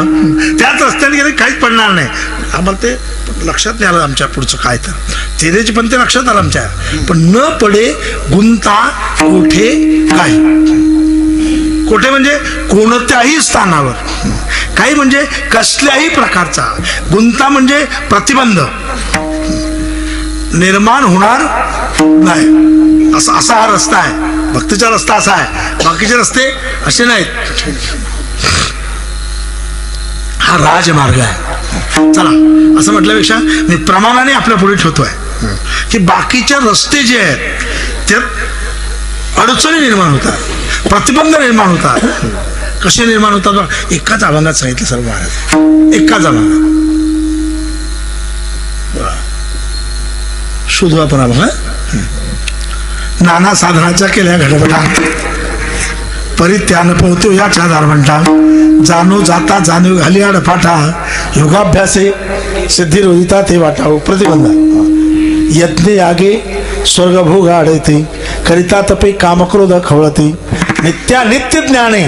त्याच रस्त्याने गेले काहीच पडणार नाही. आम्हाला ते लक्षात नाही आलं आमच्या पुढचं काय. तर तेरेची पंथे लक्षात आलं आमच्या, पण न पडे गुंता कोठे काही. कोठे म्हणजे कोणत्याही स्थानावर, काही म्हणजे कसल्याही प्रकारचा, गुंता म्हणजे प्रतिबंध निर्माण होणार नाही. असा हा रस्ता आहे. भक्तीचा रस्ता असा आहे, बाकीचे रस्ते असे नाहीत. हा राजमार्ग आहे. चला असं म्हटल्यापेक्षा मी प्रमाणाने आपल्या पुढे ठेवतोय की बाकीचे रस्ते जे आहेत त्यात अडचणी निर्माण होतात, प्रतिबंध निर्माण होतात. कसे निर्माण होतात? एकाच अभंगात सांगितलं सर्व महाराज. एकाच अभंगात शोधू आपण अभंग. नाना साधनाच्या केल्या घडबडा, परित्यान पोहतो याच्या दारवंटा. जाणू जाता जाणीव घाली आडफाटा, योगाभ्यासे सिद्धी रोहिता ते वाटाव. प्रतिबंध यज्ञ यागे स्वर्गभोग आढळते, करिता तपे कामक्रोध खवळते. नित्य ज्ञाने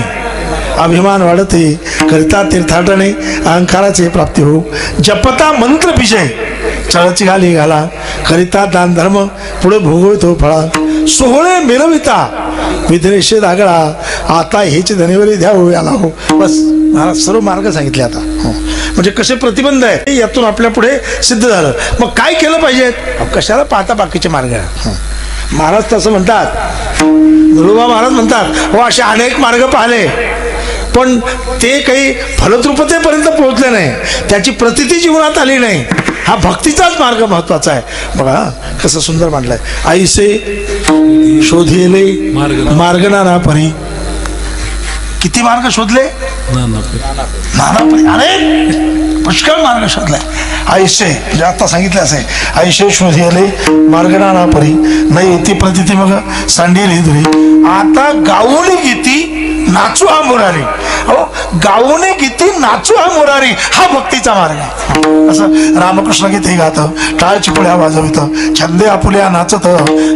अभिमान वाढते, करिता तीर्थाटने अहंकाराचे प्राप्ती हो. जपता मंत्र विजय चळची घाली घाला, करिता दान धर्म पुढे भोगवतो फळा. सोहळे मिरविता विधिनिषेध आगळा, आता हेच धनेवरी द्या हो याला हो. बस महाराज सर्व मार्ग सांगितले आता. म्हणजे कसे प्रतिबंध आहे यातून आपल्या पुढे सिद्ध झालं. मग काय केलं पाहिजे? कशाला पाहता बाकीचे मार्ग. महाराज तसं म्हणतात, गुरुबा महाराज म्हणतात हो असे अनेक मार्ग पाहिले, पण ते काही फलद्रुपतेपर्यंत पोहोचले नाही, त्याची प्रतीती जीवनात आली नाही. हा भक्तीचाच मार्ग महत्वाचा आहे. बघा कसं सुंदर मांडलंय. आईसे शोधिले मार्ग नाना परी. किती मार्ग शोधले? नाना परी. अरे पुष्कळ मार्ग शोधलाय. आईसे म्हणजे आता सांगितले असे, आईसे शोधिले मार्ग नाना परी, नाही येते प्रतीती मग सांडेली दुरी. आता गाऊन गीती नाचू हा मुरारी. अहो गाऊने गीती नाचू हा मुरारी, हा भक्तीचा मार्ग आहे. असं रामकृष्ण गीत हे गात, टाळ चिपळ्या वाजवित, छंदे आपुल्या नाचत,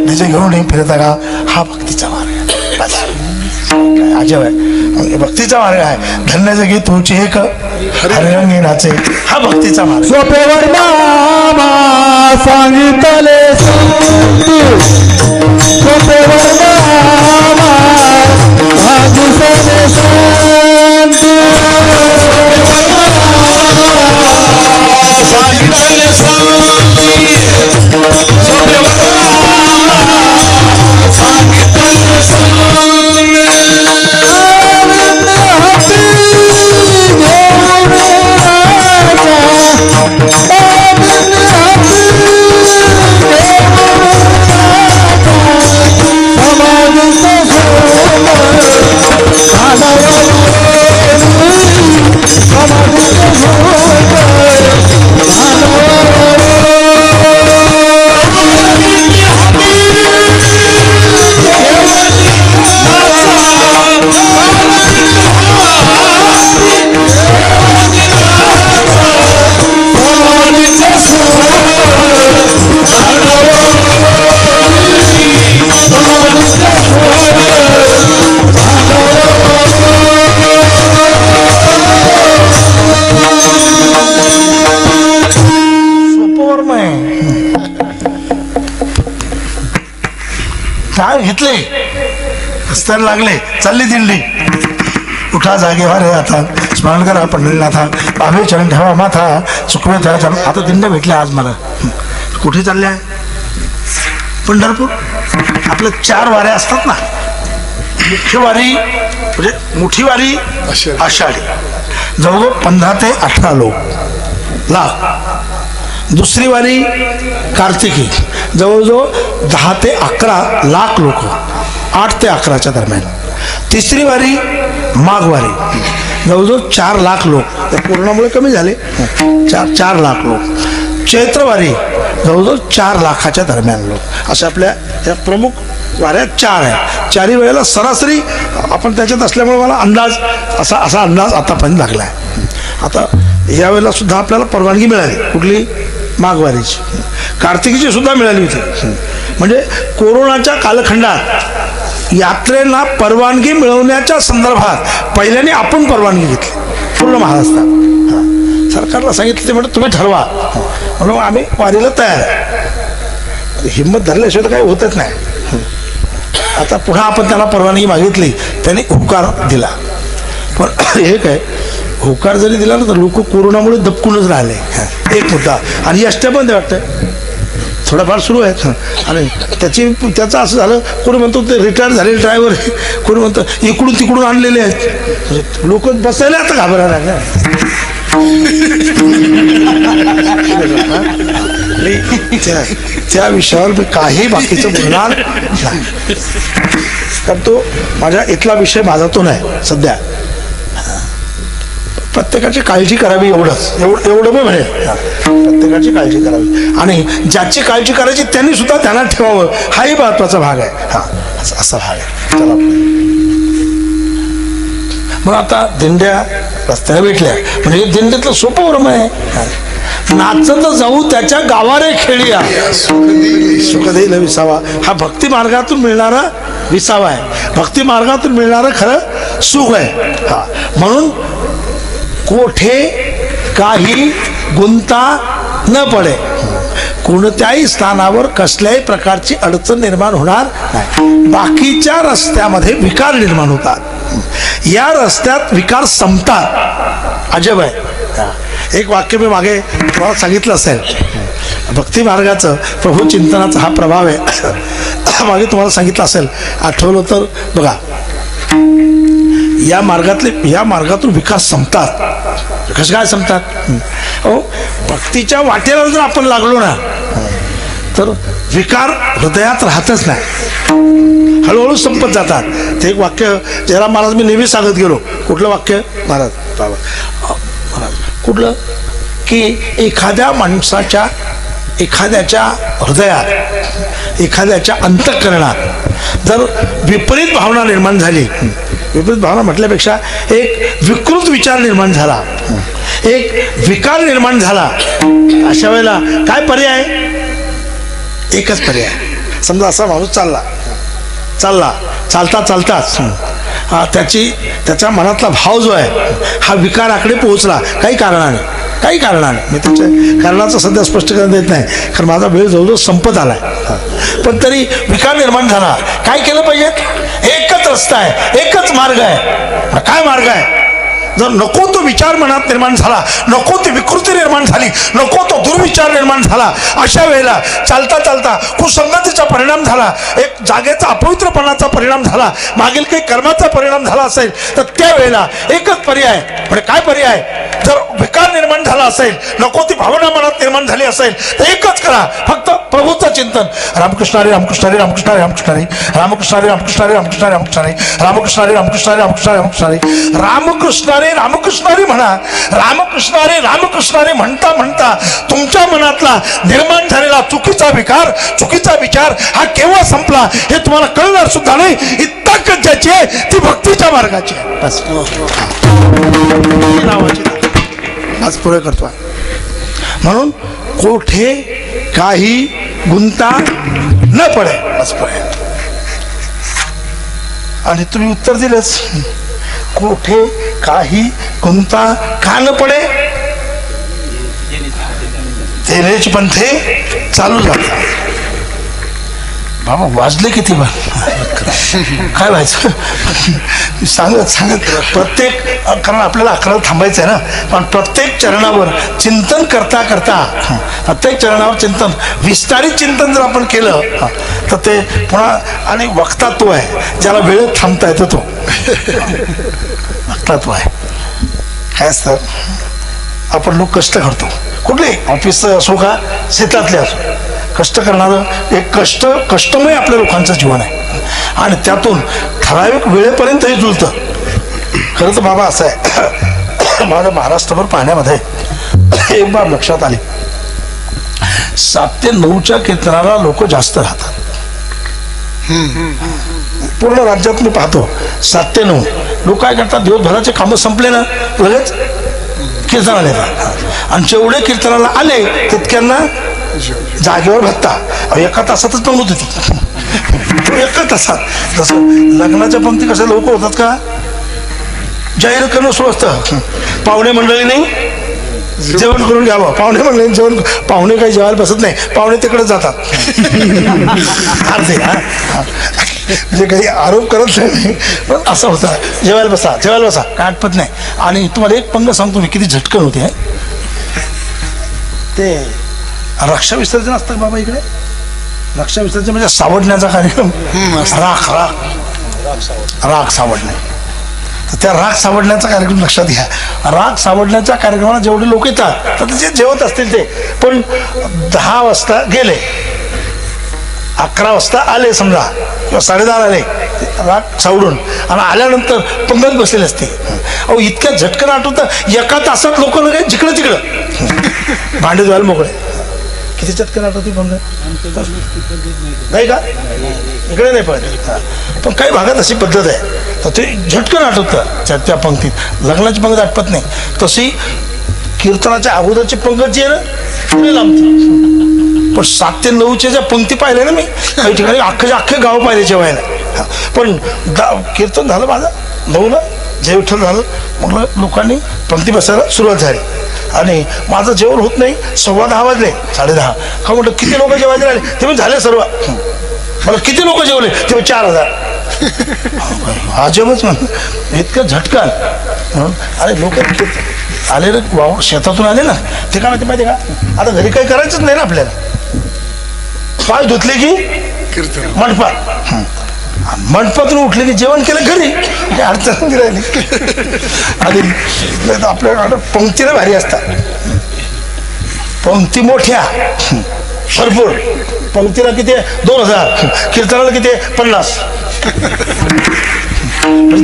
निजे घेऊन फिरत का, हा भक्तीचा मार्ग आहे. काय अजब आहे, भक्तीचा मार्ग आहे. धन्य जगी तुझी एक हरिरंगी नाचे, हा भक्तीचा मार्ग. सोपेवर नामा सांगितले सोपेवर नामा भागुसने शांती. घेतले रस्त्याला लागले, चालली दिंडी. उठा जागेवर रे आता, स्मरण करा पंढरीनाथा, पावे चरण ठेवा माथा, चुकवे त्या चरण. आता दिंड्या भेटल्या आज मला. कुठे चालल्या? पंढरपूर. आपल्या 4 वाऱ्या असतात ना, मुख्य वारी म्हणजे मोठी वारी आषाढी, जवळजवळ 15 ते 18 लाख. दुसरी वारी कार्तिकी, जवळजवळ 10 ते 11 लाख लोक, 8 ते 11च्या दरम्यान. तिसरी वारी माघवारी, जवळजवळ 4 लाख लोक, त्या कोरोनामुळे कमी झाले, 4 लाख लोक. चैत्रवारी जवळजवळ 4 लाखाच्या दरम्यान लोक. अशा आपल्या या प्रमुख वाऱ्यात 4 आहे. 4ही वेळेला सरासरी आपण त्याच्यात असल्यामुळे मला अंदाज असा अंदाज आतापर्यंत लागला आहे. आता यावेळेला सुद्धा आपल्याला परवानगी मिळाली. कुठली? माघवारीची. कार्तिकीची सुद्धा मिळाली होती. म्हणजे कोरोनाच्या कालखंडात यात्रेला परवानगी मिळवण्याच्या संदर्भात पहिल्याने आपण परवानगी घेतली पूर्ण महाराष्ट्रात. सरकारला सांगितलं ते म्हणजे तुम्ही ठरवा, म्हणून आम्ही वारीला तयार आहे. हिंमत धरल्याशिवाय तर काही होतच नाही. आता पुन्हा आपण त्याला परवानगी मागितली, त्याने होकार दिला. पण हे काय, होकार जरी दिला ना तर लोक कोरोनामुळे दबकूनच राहिले. एक मुद्दा. आणि यष्ट्या पण वाटतं थोडाफार सुरू आहेत. आणि त्याचं असं झालं, कोणी म्हणतो ते रिटायर झालेले ड्रायव्हर, कोणी म्हणतं इकडून तिकडून आणलेले आहेत. लोक बसायला आता घाबरायला लागले. त्या विषयावर मी काही बाकीचं बोलणार नाही, कारण तो माझ्या इथला विषय माझा तो नाही सध्या. प्रत्येकाची काळजी करावी एवढं मी म्हणेल. प्रत्येकाची काळजी करावी आणि ज्याची काळजी करायची त्यांनी सुद्धा ध्यानात ठेवावं, हाही महत्वाचा भाग आहे. असा भाग आहे. चला मग आता दिंड्या रस्त्याला भेटल्या म्हणजे दिंडीतलं सोपं वर्म आहे. नाचत जाऊ त्याच्या गावारे खेळिया सुख देईल विसावा. हा भक्ती मार्गातून मिळणारा विसावा आहे, भक्ती मार्गातून मिळणारं खरं सुख आहे. हा म्हणून कोठे काही गुंता न पडे, कोणत्याही स्थानावर कसल्याही प्रकारची अडचण निर्माण होणार नाही. बाकीच्या रस्त्यामध्ये विकार निर्माण होतात, या रस्त्यात विकार संपतात. अजब आहे. एक वाक्य मी मागे तुम्हाला सांगितलं असेल, भक्ती मार्गाचं प्रभू चिंतनाचा हा प्रभाव आहे. मागे तुम्हाला सांगितलं असेल, आठवलं तर बघा, या मार्गातून विकार संपतात. कसं काय संपतात? भक्तीच्या वाटेला जर आपण लागलो ना तर विकार हृदयात राहतच नाही, हळूहळू संपत जातात. ते एक वाक्य जयराम महाराज मी नेहमी सांगत गेलो. कुठलं वाक्य महाराज? महाराज कुठलं? की एखाद्या माणसाच्या, एखाद्याच्या हृदयात, एखाद्याच्या अंतःकरणात जर विपरीत भावना निर्माण झाली, विपरीत भावना म्हटल्यापेक्षा एक विकृत विचार निर्माण झाला, एक विकार निर्माण झाला, अशा वेळेला काय पर्याय? एकच पर्याय. समजा असा माणूस चालताच त्याच्या मनातला भाव जो आहे हा विकाराकडे पोहोचला काही कारणाने. मी त्याच्या कारणाचं सध्या स्पष्टीकरण देत नाही, कारण माझा वेळ जवळजवळ संपत आलाय. पण तरी विकार निर्माण झाला, काय केलं पाहिजे? एकच रस्ता आहे, एकच मार्ग आहे. काय मार्ग आहे? जर नको तो विचार मनात निर्माण झाला, नको ती विकृती निर्माण झाली, नको तो दुर्विचार निर्माण झाला, अशा वेळेला चालता कुसंगतीचा परिणाम झाला, एक जागेचा अपवित्रपणाचा परिणाम झाला, मागील काही कर्माचा परिणाम झाला असेल, तर त्यावेळेला एकच पर्याय. म्हणजे काय पर्याय? जर विकार निर्माण झाला असेल, नको ती भावना मनात निर्माण झाली असेल, तर एकच करा, फक्त प्रभूचं चिंतन. रामकृष्ण हरी रामकृष्ण हरी रामकृष्ण हरी रामकृष्ण हरी रामकृष्ण हरी रामकृष्ण हरी रामकृष्ण हरी रामकृष्ण हरी रामकृष्ण हरी रामकृष्ण हरी रामकृष्ण हरी रामकृष्ण हरी रामकृष्ण हरी रामकृष्ण हरी म्हणा. रामकृष्ण हरी रामकृष्ण हरी म्हणता म्हणता तुमच्या मनातला निर्माण झालेला चुकीचा विकार, चुकीचा विचार हा केव्हा संपला हे तुम्हाला कळणार सुद्धा नाही. ही ताकद ज्याची आहे ती भक्तीच्या मार्गाची आहे. बस नावाची आज पुढे करतोय. म्हणून कोठे काही गुंता न पडे, बस पुढे. आणि तुम्ही उत्तर दिलंच, कोठे काही गुंता का न पडे? तेरेच पंथे चालू जातात. बाबा वाजले किती बा, काय व्हायचं? सांगत प्रत्येक, कारण आपल्याला 11 थांबायचं आहे ना, पण प्रत्येक चरणावर चिंतन करता प्रत्येक चरणावर चिंतन, विस्तारित चिंतन जर आपण केलं तर ते पुन्हा. आणि वक्तात्व आहे, ज्याला वेळेत थांबता येतो तो वक्तात्व आहे. काय असतं, आपण लोक कष्ट करतो, कुठले ऑफिसचं असो का शेतातले असो, कष्ट करणारं एक कष्टमय आपल्या लोकांचं जीवन आहे. आणि त्यातून ठराविक वेळेपर्यंत हे जुळतं. खरं तर बाबा असं आहे, माझ्या महाराष्ट्रभर पाहण्यामध्ये एक बाब लक्षात आली, 7 ते 9च्या कीर्तनाला लोक जास्त राहतात. पूर्ण राज्यात मी पाहतो 7 ते 9 लोक काय करतात, दिवसभराचे कामं संपले ना लगेच कीर्तनाला येतात आणि जेवढे कीर्तनाला आले तितक्यांना जागेवर भत्ता. एका तासातच नव्हत होती, एका तासात. जसं लग्नाच्या पंक्ती कशा लोक होतात का, जाहीर करणं सुरू असतं. पाहुणे मंडळीने जेवण करून घ्यावं, पाहुणे मंडळीने जेवण, पाहुणे काही जेवायला बसत नाही, पाहुणे तिकडे जातात. अर्धे म्हणजे काही आरोप करत नाही, पण असं होतं, जेवायला बसा जेवायला बसा, काय आठवत नाही. आणि तुम्हाला एक पंग सांगतो मी, किती झटकन होते. ते रक्षा विसर्जन असतं बाबा इकडे, रक्षा विसर्जन म्हणजे सावडण्याचा कार्यक्रम. राग सावडणे. तर त्या राग सावडण्याचा कार्यक्रम लक्षात घ्या. राग सावडण्याच्या कार्यक्रमाला जेवढे लोक येतात तर ते जेवत असतील ते, पण 10 वाजता गेले, 11 वाजता आले समजा, किंवा 10:30 आले राग सावडून, आणि आल्यानंतर पंगत बसलेली असते. अहो इतक्या झटकन आठवतं, एका तासात लोक जिकडं तिकडं भांडे धुवायला मोकळे. किती चटकन आठवते पंगत नाही का, इकडे नाही पडत, पण काही भागात अशी पद्धत आहे तर ते झटकन आठवतं. त्या पंक्तीत लग्नाची पंगत आठवत नाही, तशी कीर्तनाच्या अगोदरची पंगत जी आहे ना लांबती. पण 7 ते 9च्या ज्या पंक्ती पाहिल्या ना मी, काही ठिकाणी अख्खे गाव पाहिले जेवायला. पण कीर्तन झालं माझं 9ला, जय विठ्ठल झालं, मग लोकांनी पंक्ती बसायला सुरुवात झाली. आणि माझं जेवण होत नाही, 10:15 वाजले, 10:30. का म्हटलं किती लोक जेवायचे राहिले, ते मी झाले सर्व. मला किती लोक जेवले, ते 4000. अजबच म्हणून इतकं झटकन. अरे लोक आले रे वाव, शेतातून आले ना, ते काय माहिती का, आता घरी काही करायचंच नाही ना आपल्याला, पाय धुतले की मंडपात, मंडपातून उठले की जेवण केलं घरी, काही अडचण नाही राहिली. आणि आपल्याकडं पंक्तीला भारी असतात, पंक्ती मोठ्या भरपूर. पंक्तीला किती 2000, कीर्तनाला किती 50.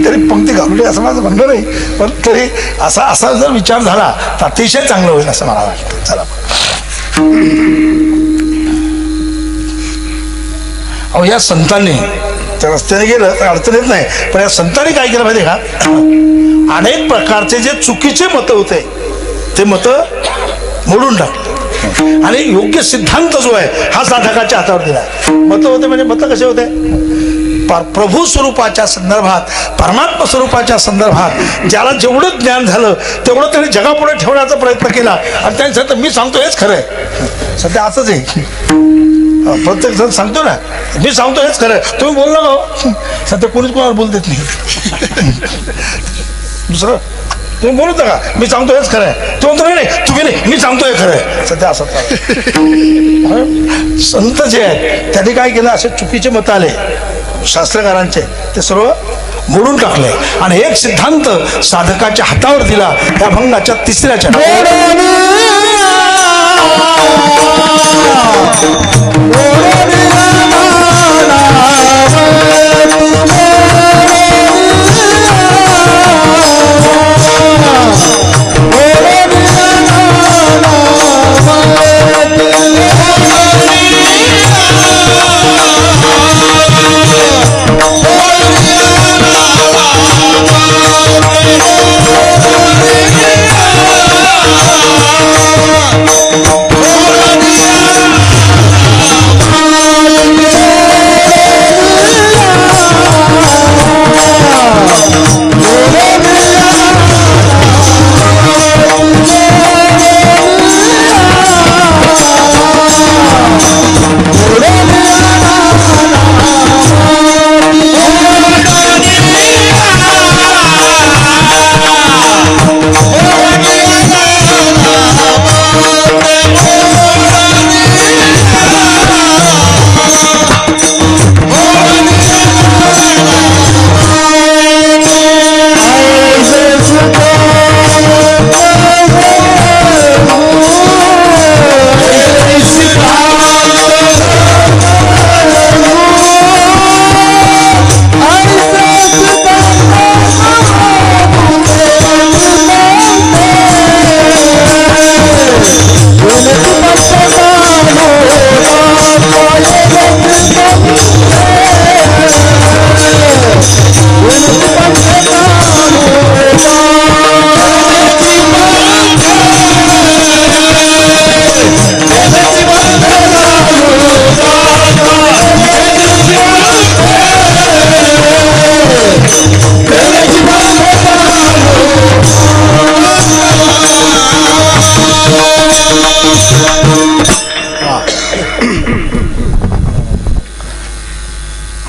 तरी पंक्ती घालली असं माझं म्हणणं नाही, पण तरी असा जर विचार झाला तर अतिशय चांगलं होईल असं मला वाटतं. चला अहो या संतांनी त्या रस्त्याने गेलं तर अडचण येत नाही, पण या संतांनी काय केलं माहिती का, अनेक प्रकारचे जे चुकीचे मतं होते ते मतं मोडून टाकले आणि योग्य सिद्धांत जो आहे हा साधकाच्या हातावर दिला. मतं होते म्हणजे मतं कसे होते, प्रभू स्वरूपाच्या संदर्भात, परमात्मा स्वरूपाच्या संदर्भात ज्याला जेवढं ज्ञान झालं तेवढं त्याने जगापुढे ठेवण्याचा प्रयत्न केला. आणि त्यांनी सांगितलं मी सांगतो हेच खरं आहे. सध्या असंच आहे, प्रत्येक जण सांगतो ना मी सांगतो हेच खरं आहे, तुम्ही बोलला का, सध्या कोणीच कोणाला बोल देत नाही. दुसरं तुम्ही बोलत का, मी सांगतो हेच खरं आहे, तो म्हणतो नाही तुम्ही नाही, मी सांगतो हे खरं आहे. सध्या असं संत जे आहेत त्यांनी काय केलं, असे चुकीचे मत आले शास्त्रकारांचे, ते सर्व मोडून टाकले आणि एक सिद्धांत साधकाच्या हातावर दिला. त्या भंगाच्या 3ऱ्या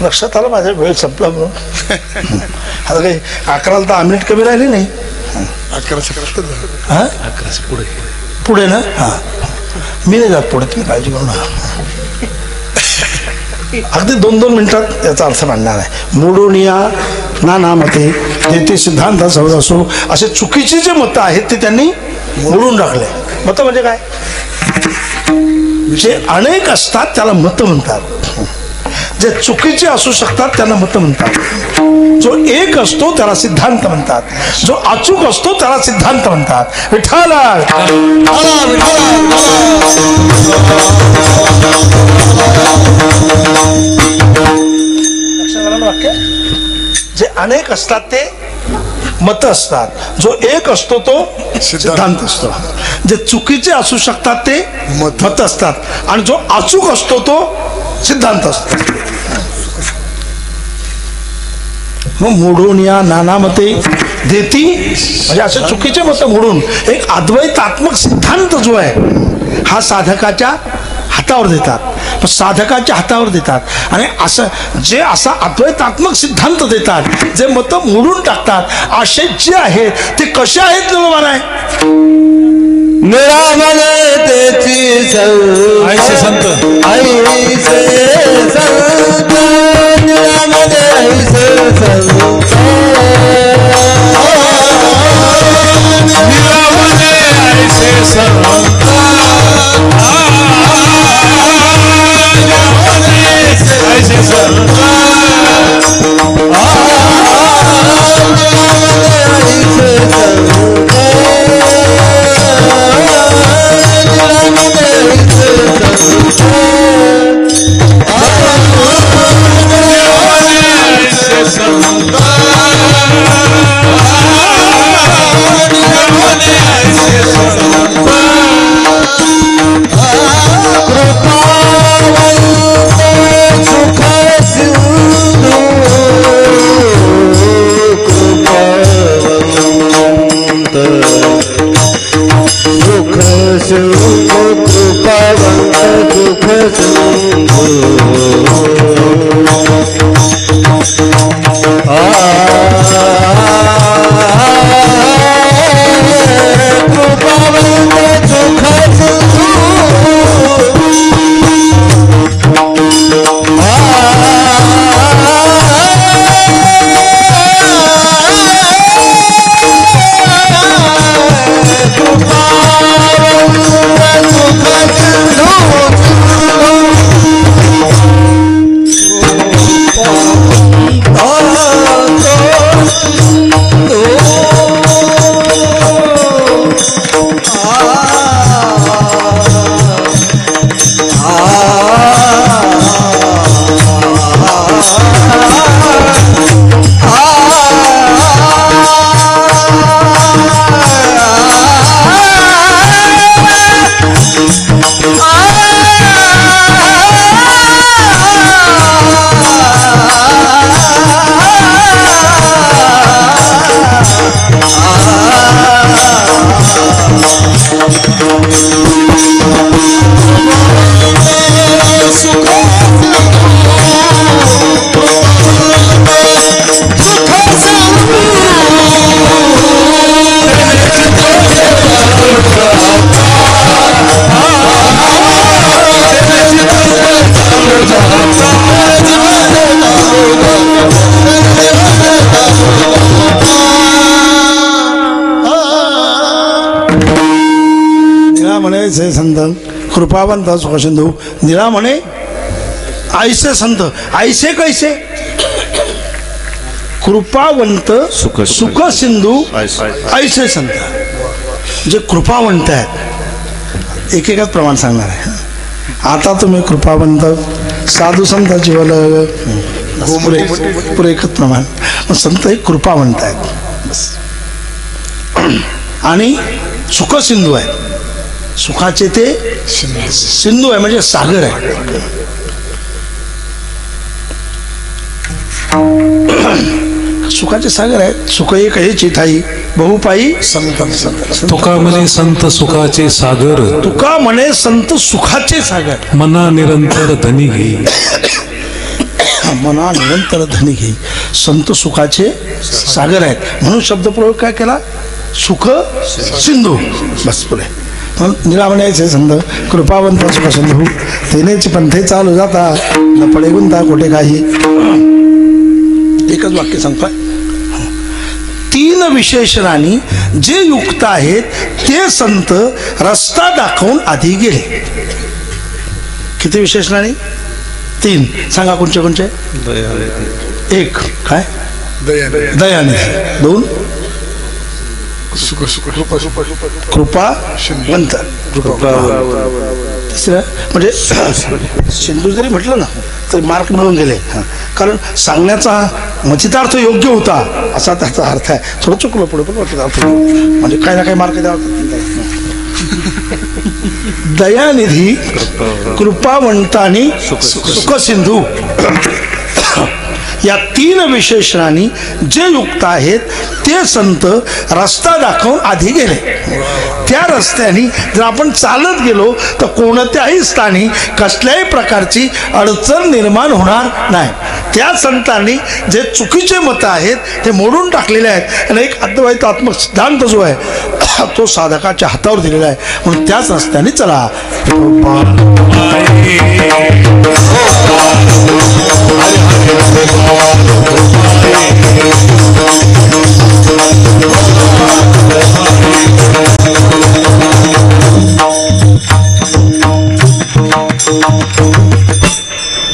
लक्षात आलं माझा वेळ संपला म्हणून. आता काही 11ला 10 मिनिट कमी राहिले नाही. 11 पुढे पुढे ना. हा मी नाही जात पुढे, तुम्ही काळजी करू नका. अगदी 2-2 मिनिटात याचा अर्थ मांडणार आहे. मोडोनिया ना नामते ते सिद्धांत असो असे चुकीचे जे मतं आहेत ते त्यांनी मोडून टाकले. मतं म्हणजे काय? जे अनेक असतात त्याला मतं म्हणतात. जे चुकीचे असू शकतात त्यांना मतं म्हणतात. जो एक असतो त्याला सिद्धांत म्हणतात. जो अचूक असतो त्याला सिद्धांत म्हणतात. विठ्ठल वाक्य. जे अनेक असतात ते मत असतात. जो एक असतो तो सिद्धांत असतो. जे चुकीचे असू शकतात ते मत असतात आणि जो अचूक असतो तो सिद्धांत असतो. मग मोडून या नाना मते देती म्हणजे असे चुकीचे मत मोडून एक अद्वैतात्मक सिद्धांत जो आहे हा साधकाच्या हातावर देतात. साधकाच्या हातावर देतात आणि असं जे असा अद्वैतात्मक सिद्धांत देतात, जे मत मोडून टाकतात, असे जे आहेत ते कसे आहेत निर्माण आहे. निरामने त्याची ऐसे संत ऐसे संत निरामने ऐसे संत निरामने ऐसे संत ऐसे संत ऐसे संत कृपावंत सुखसिंधू निरा म्हणे ऐसे संत. ऐसे कैसे? कृपावंत सुखसिंधू ऐसे संत. जे कृपावंत आहेत एकेकाच प्रमाण सांगणार आहे. आता तुम्ही कृपावंत साधू संतांची पुरे एकच प्रमाण. संत हे कृपावंत आहेत आणि सुखसिंधू आहेत. सुखाचे ते सिंधू आहे म्हणजे सागर आहे. सुखाचे सागर आहेत. सुख एक हे चिठाई बहुपाई संत. तुका म्हणे संत सुखाचे सागर. तुका म्हणे संत सुखाचे सागर. मना निरंतर धनी घे. मना निरंतर धनी घे, संत सुखाचे सागर आहेत. म्हणून शब्दप्रयोग काय केला? सुख सिंधू. बस पुढे निरा म्हणायचे संत कृपावंत सुख सिंधू, तेनेच पंथे चालू जाता, न पडे गुंता कोठे काही. एकच वाक्य सांगतोय. 3 विशेषणांनी जे युक्त आहेत ते संत रस्ता दाखवून आधी गेले. किती विशेषणांनी? 3. सांगा कोणचे कोणचे? 1 काय? दयानिधी. 2 कृपावंत. 3 म्हणजे सिंधू जरी म्हटलं ना तरी मार्क मिळून गेले, कारण सांगण्याचा मचितार्थ योग्य होता असा त्याचा अर्थ आहे. थोडं चुकलं पुढे पण मचितार्थ म्हणजे काही ना काही मार्क द्यावा. दयानिधी, कृपावंत आणि सुखसिंधू या 3 विशेषणांनी जे युक्त आहेत ते संत रस्ता दाखवून आधी गेले. त्या रस्त्याने जर आपण चालत गेलो तर कोणत्याही स्थानी कसल्याही प्रकारची अडचण निर्माण होणार नाही. त्या संतांनी जे चुकीचे मतं आहेत ते मोडून टाकलेले आहेत आणि एक अद्वैतात्मक सिद्धांत जो आहे तो साधकाच्या हातावर दिलेला आहे. म्हणून त्याच रस्त्याने चला.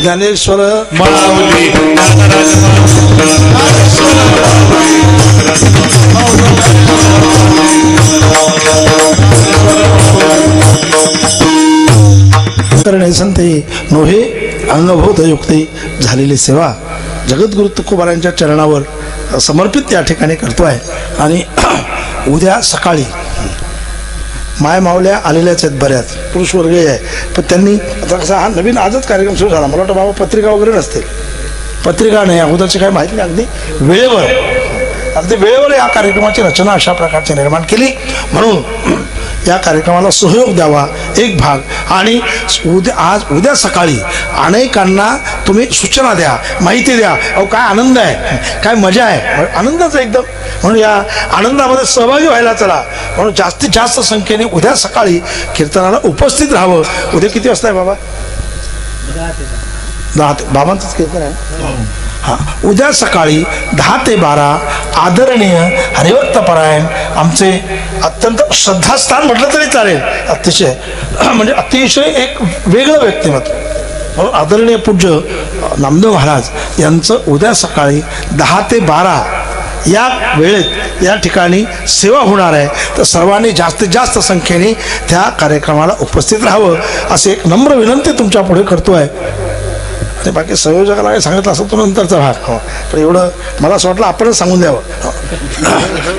ज्ञानेश्वर माऊली करणे संते नोहे अंगभूत युक्ती. झालेली सेवा जगद्गुरु तुकोबारांच्या चरणावर समर्पित या ठिकाणी करतोय. आणि उद्या सकाळी माय मावल्या आलेल्याच आहेत बऱ्याच, पुरुष वर्गही आहे, पण त्यांनी आता कसा हा नवीन आजच कार्यक्रम सुरू झाला. मला वाटतं बाबा पत्रिका वगैरे नसते. पत्रिका नाही, अगोदरची काही माहिती नाही. अगदी वेळेवर या कार्यक्रमाची रचना अशा प्रकारची निर्माण केली. म्हणून या कार्यक्रमाला सहयोग द्यावा एक भाग. आणि उद्या सकाळी अनेकांना तुम्ही सूचना द्या, माहिती द्या. अहो काय आनंद आहे, काय मजा आहे, आनंदाचा एकदम. म्हणून या आनंदामध्ये सहभागी व्हायला चला. म्हणून जास्तीत जास्त संख्येने उद्या सकाळी कीर्तनाला उपस्थित राहावं. उद्या किती वाजता आहे बाबा? 10 ते बाबांचंच कीर्तन आहे. हां, उद्या सकाळी 10 ते 12 आदरणीय हरिभक्तपरायण आमचे अत्यंत श्रद्धास्थान म्हटलं तरी चालेल, अतिशय म्हणजे अतिशय एक वेगळं व्यक्तिमत्व म्हणून आदरणीय पूज्य नामदेव महाराज यांचं उद्या सकाळी 10 ते 12 या वेळेत या ठिकाणी सेवा होणार आहे. तर सर्वांनी जास्तीत जास्त संख्येने त्या कार्यक्रमाला उपस्थित राहावं असे एक नम्र विनंती तुमच्या पुढे करतोय. आणि बाकी संयोजकाला काय सांगितलं असं तो नंतरचा भाग, पण एवढं मला असं वाटलं आपणच सांगून द्यावं.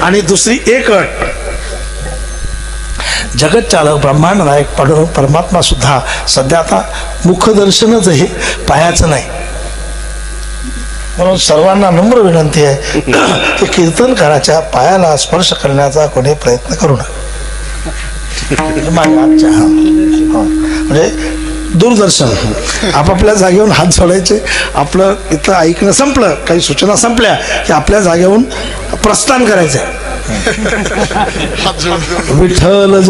आणि दुसरी एक अट, जगतचालक ब्रह्मांड नायक पांडुरंग परमात्मा सुद्धा सध्या आता मुखदर्शनच हे पायाचं नाही. म्हणून सर्वांना नम्र विनंती आहे की कीर्तनकाराच्या पायाला स्पर्श करण्याचा कोणी प्रयत्न करू नये. म्हणजे दूरदर्शन आपापल्या जागेवरून हात जोडायचे. आपलं इथं ऐकणं संपलं, काही सूचना संपल्या की आपल्या जागेवरून प्रस्थान करायचं. विठ्ठल